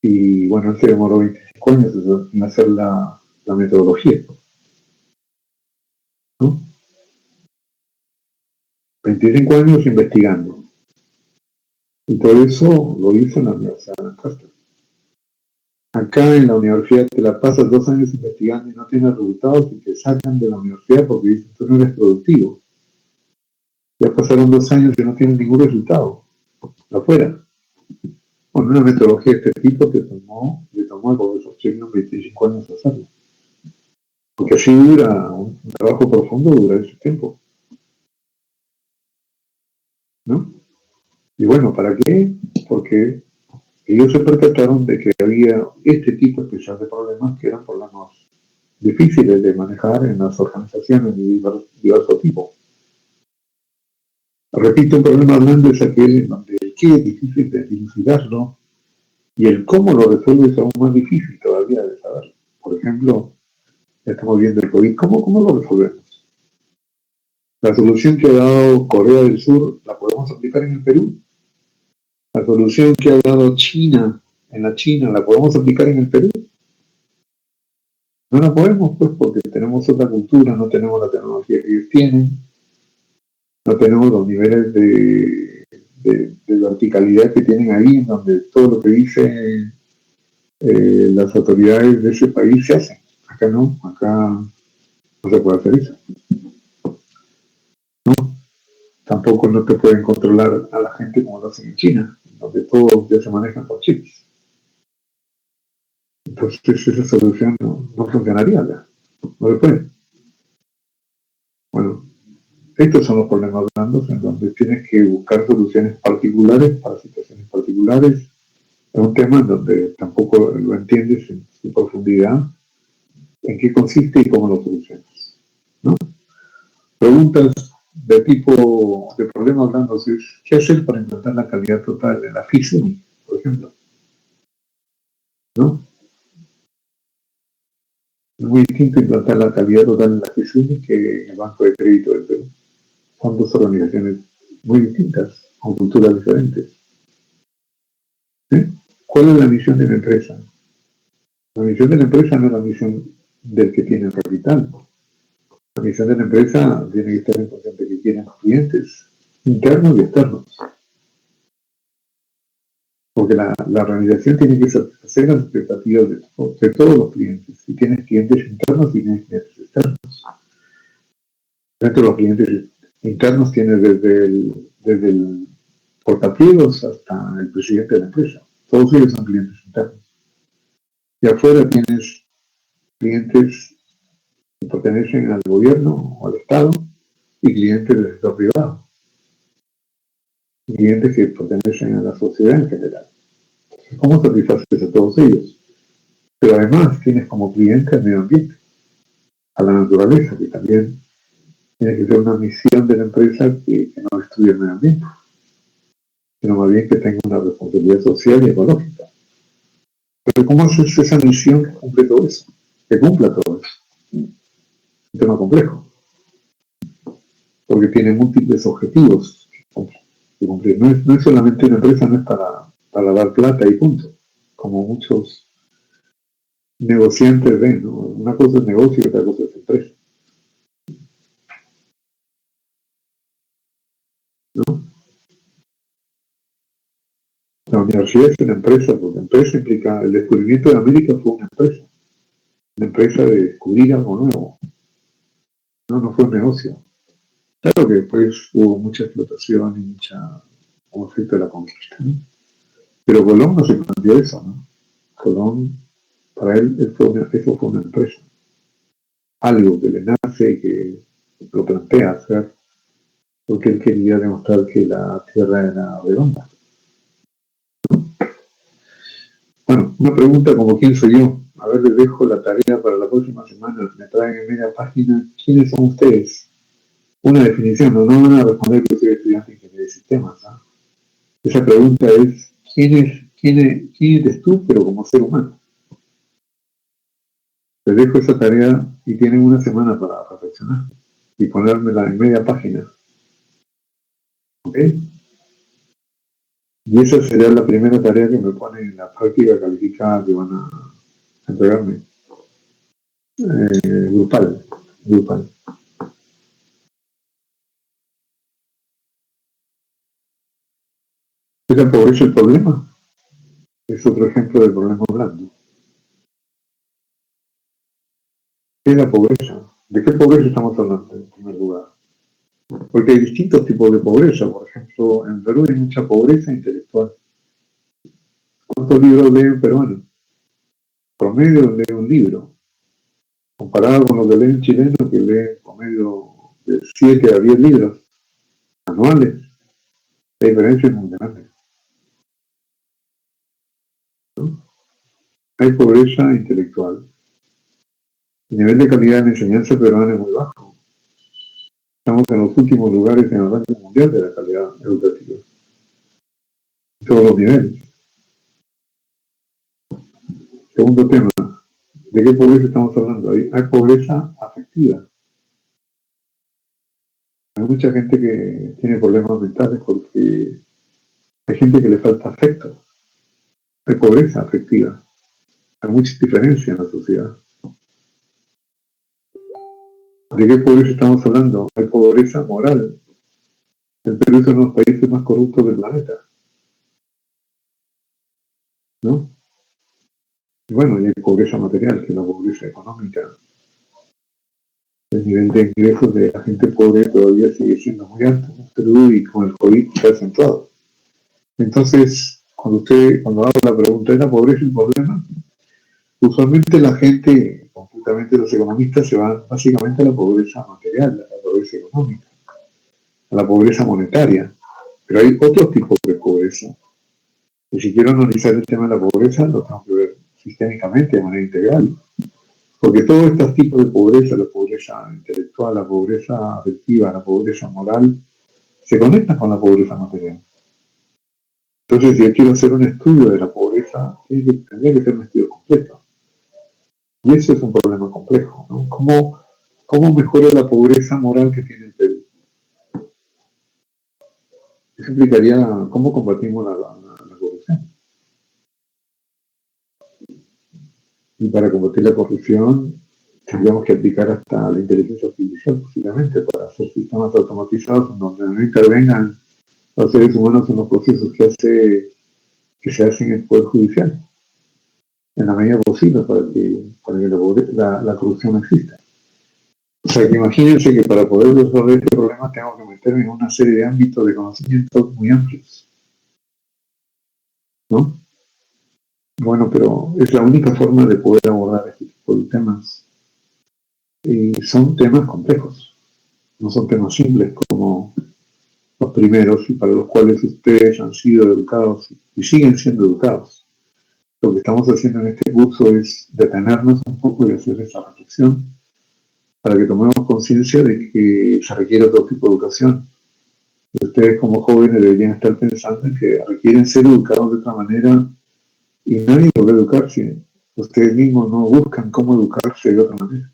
y bueno, él se demoró 25 años en hacer la metodología, ¿no? 25 años investigando, y todo eso lo hizo en la Universidad de Lancaster. Acá en la universidad te la pasas 2 años investigando y no tienes resultados y te sacan de la universidad porque dicen tú no eres productivo. Ya pasaron 2 años y no tienes ningún resultado. Afuera. Bueno, una metodología de este tipo le tomó al profesor Checkland 25 años hacerlo. Porque así dura, un trabajo profundo dura ese tiempo, ¿no? Y bueno, ¿para qué? Porque ellos se percataron de que había este tipo especial de problemas que eran problemas difíciles de manejar en las organizaciones de diverso tipo. Repito, un problema hablando es aquel en donde el qué es difícil de dilucidarlo y el cómo lo resuelve es aún más difícil todavía de saber. Por ejemplo, ya estamos viendo el COVID, ¿cómo lo resolvemos? La solución que ha dado Corea del Sur la podemos aplicar en el Perú. La solución que ha dado China en la China la podemos aplicar en el Perú. No la podemos, pues, porque tenemos otra cultura, no tenemos la tecnología que ellos tienen, no tenemos los niveles de verticalidad que tienen ahí, donde todo lo que dicen las autoridades de ese país se hace. Acá no, acá no se puede hacer eso. ¿No? Tampoco no te pueden controlar a la gente como lo hacen en China, donde todos ya se manejan con chips. Entonces esa solución no funcionaría acá, no se puede. Bueno, estos son los problemas blandos en donde tienes que buscar soluciones particulares para situaciones particulares. Es un tema en donde tampoco lo entiendes en su profundidad, en qué consiste y cómo lo solucionas, ¿no? Preguntas de tipo de problemas blandos es ¿qué hacer para implantar la calidad total en la FISUNI, por ejemplo? ¿No? Es muy distinto implantar la calidad total en la FISUNI que en el Banco de Crédito del Perú. Son dos organizaciones muy distintas, con culturas diferentes. ¿Sí? ¿Cuál es la misión de la empresa? La misión de la empresa no es la misión del que tiene el capital. La misión de la empresa tiene que estar en función de que quieren los clientes internos y externos. Porque la organización tiene que satisfacer las expectativas de todos los clientes. Si tienes clientes internos, tienes clientes externos. Dentro de los clientes internos tienes desde el portafolio's hasta el presidente de la empresa. Todos ellos son clientes internos. Y afuera tienes clientes que pertenecen al gobierno o al Estado y clientes del sector privado. Y clientes que pertenecen a la sociedad en general. ¿Cómo satisfaces a todos ellos? Pero además tienes como cliente al medio ambiente, a la naturaleza, que también tiene que ser una misión de la empresa que no destruya el medio ambiente, sino más bien que tenga una responsabilidad social y ecológica. Pero ¿cómo haces esa misión que cumple todo eso? Que cumpla todo eso. Un tema complejo, porque tiene múltiples objetivos que cumplir. No es solamente una empresa, no es para dar plata y punto, como muchos negociantes ven, ¿no? Una cosa es negocio y otra cosa es empresa, ¿no? La universidad es una empresa, porque empresa implica, el descubrimiento de América fue una empresa de descubrir algo nuevo, no fue un negocio. Claro que después hubo mucha explotación y mucha como efecto de la conquista, ¿no? Pero Colón no se planteó eso, ¿no? Colón, para él, eso fue una empresa. Algo que le nace, que lo plantea hacer, porque él quería demostrar que la Tierra era redonda. Bueno, una pregunta como quién soy yo. A ver, les dejo la tarea para la próxima semana. Me traen en media página. ¿Quiénes son ustedes? Una definición, no van a responder que soy estudiante de ingeniería de sistemas, ¿no? Esa pregunta es, ¿quién eres tú, pero como ser humano? Les dejo esa tarea y tienen una semana para reflexionar y ponérmela en media página. ¿Ok? Y esa sería la primera tarea que me ponen en la práctica calificada que van a entregarme. Grupal. ¿Es la pobreza el problema? Es otro ejemplo del problema blando. ¿Qué es la pobreza? ¿De qué pobreza estamos hablando en primer lugar? Porque hay distintos tipos de pobreza. Por ejemplo, en Perú hay mucha pobreza intelectual. ¿Cuántos libros lee un peruano? Promedio lee un libro. Comparado con lo que lee un chileno que lee en promedio de 7 a 10 libros anuales, la diferencia es muy grande, ¿no? Hay pobreza intelectual. El nivel de calidad de la enseñanza peruana es muy bajo. Estamos en los últimos lugares en el ranking mundial de la calidad educativa, en todos los niveles. Segundo tema, ¿de qué pobreza estamos hablando? Hay pobreza afectiva. Hay mucha gente que tiene problemas mentales porque hay gente que le falta afecto. Hay pobreza afectiva. Hay mucha diferencia en la sociedad. ¿De qué pobreza estamos hablando? Hay pobreza moral. El Perú es uno de los países más corruptos del planeta, ¿no? Y bueno, y hay pobreza material, que es la pobreza económica. El nivel de ingresos de la gente pobre todavía sigue siendo muy alto en Perú y con el COVID se ha acentuado. Entonces, cuando hago la pregunta, ¿es la pobreza el problema? Usualmente la gente, concretamente los economistas, se van básicamente a la pobreza material, a la pobreza económica, a la pobreza monetaria. Pero hay otros tipos de pobreza. Y si quiero analizar el tema de la pobreza, lo tengo que ver sistémicamente, de manera integral. Porque todos estos tipos de pobreza, la pobreza intelectual, la pobreza afectiva, la pobreza moral, se conectan con la pobreza material. Entonces, si yo quiero hacer un estudio de la pobreza, tendría que ser un estudio completo. Y ese es un problema complejo, ¿no? ¿Cómo mejora la pobreza moral que tiene el Perú? Eso implicaría cómo combatimos la corrupción. Y para combatir la corrupción, tendríamos que aplicar hasta la inteligencia artificial, posiblemente, para hacer sistemas automatizados en donde no intervengan los seres humanos en los procesos que se hacen en el Poder Judicial, en la medida posible para que la corrupción no exista. O sea, que imagínense que para poder resolver este problema tengo que meterme en una serie de ámbitos de conocimientos muy amplios, ¿no? Bueno, pero es la única forma de poder abordar este tipo de temas. Y son temas complejos, no son temas simples como los primeros y para los cuales ustedes han sido educados y siguen siendo educados. Lo que estamos haciendo en este curso es detenernos un poco y hacer esa reflexión para que tomemos conciencia de que se requiere otro tipo de educación. Y ustedes como jóvenes deberían estar pensando en que requieren ser educados de otra manera y nadie los va a educar si ustedes mismos no buscan cómo educarse de otra manera,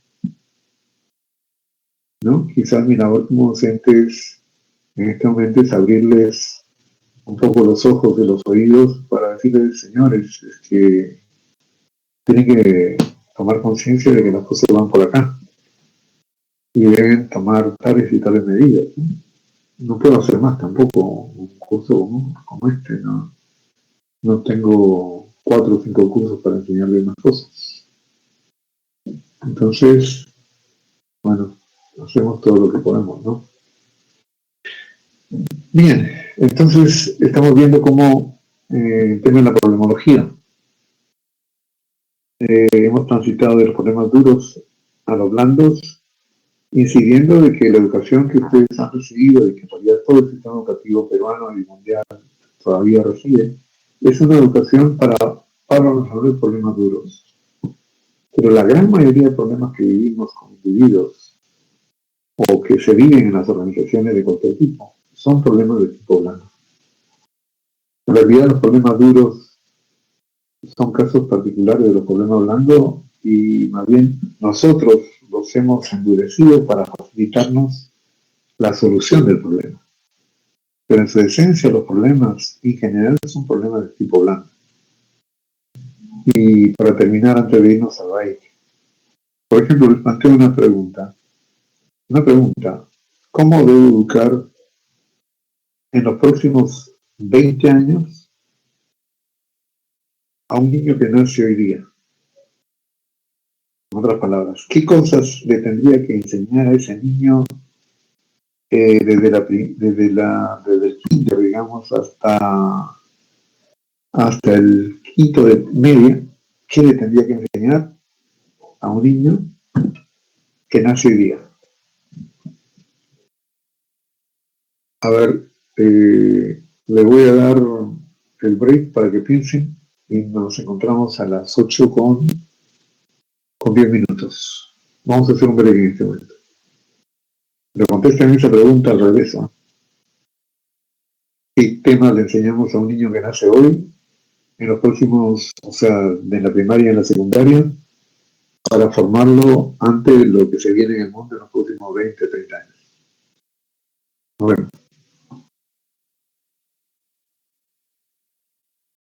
¿no? Quizás mi labor como docente en este momento es abrirles un poco los ojos de los oídos para decirles, señores, es que tienen que tomar conciencia de que las cosas van por acá y deben tomar tales y tales medidas. No puedo hacer más tampoco un curso como este, no tengo 4 o 5 cursos para enseñarles más cosas. Entonces, bueno, hacemos todo lo que podemos, ¿no? Bien, entonces estamos viendo cómo el tema de la problemología. Hemos transitado de los problemas duros a los blandos, incidiendo de que la educación que ustedes han recibido y que en realidad todo el sistema educativo peruano y mundial todavía recibe, es una educación para resolver problemas duros. Pero la gran mayoría de problemas que vivimos como individuos o que se viven en las organizaciones de cualquier tipo son problemas de tipo blando. En realidad los problemas duros son casos particulares de los problemas blandos y más bien nosotros los hemos endurecido para facilitarnos la solución del problema. Pero en su esencia los problemas en general son problemas de tipo blando. Y para terminar, antes de irnos a Bay, por ejemplo, les planteo una pregunta. ¿Cómo debo educar en los próximos 20 años a un niño que nace hoy día? En otras palabras, ¿qué cosas le tendría que enseñar a ese niño desde el kinder, digamos, hasta el quinto de media? ¿Qué le tendría que enseñar a un niño que nace hoy día? A ver, le voy a dar el break para que piensen y nos encontramos a las 8 con 10 minutos. Vamos a hacer un break en este momento. Le contestan esa pregunta al revés, ¿no? ¿Qué tema le enseñamos a un niño que nace hoy, en los próximos, o sea, de la primaria y en la secundaria, para formarlo ante lo que se viene en el mundo en los próximos 20, 30 años? Bueno.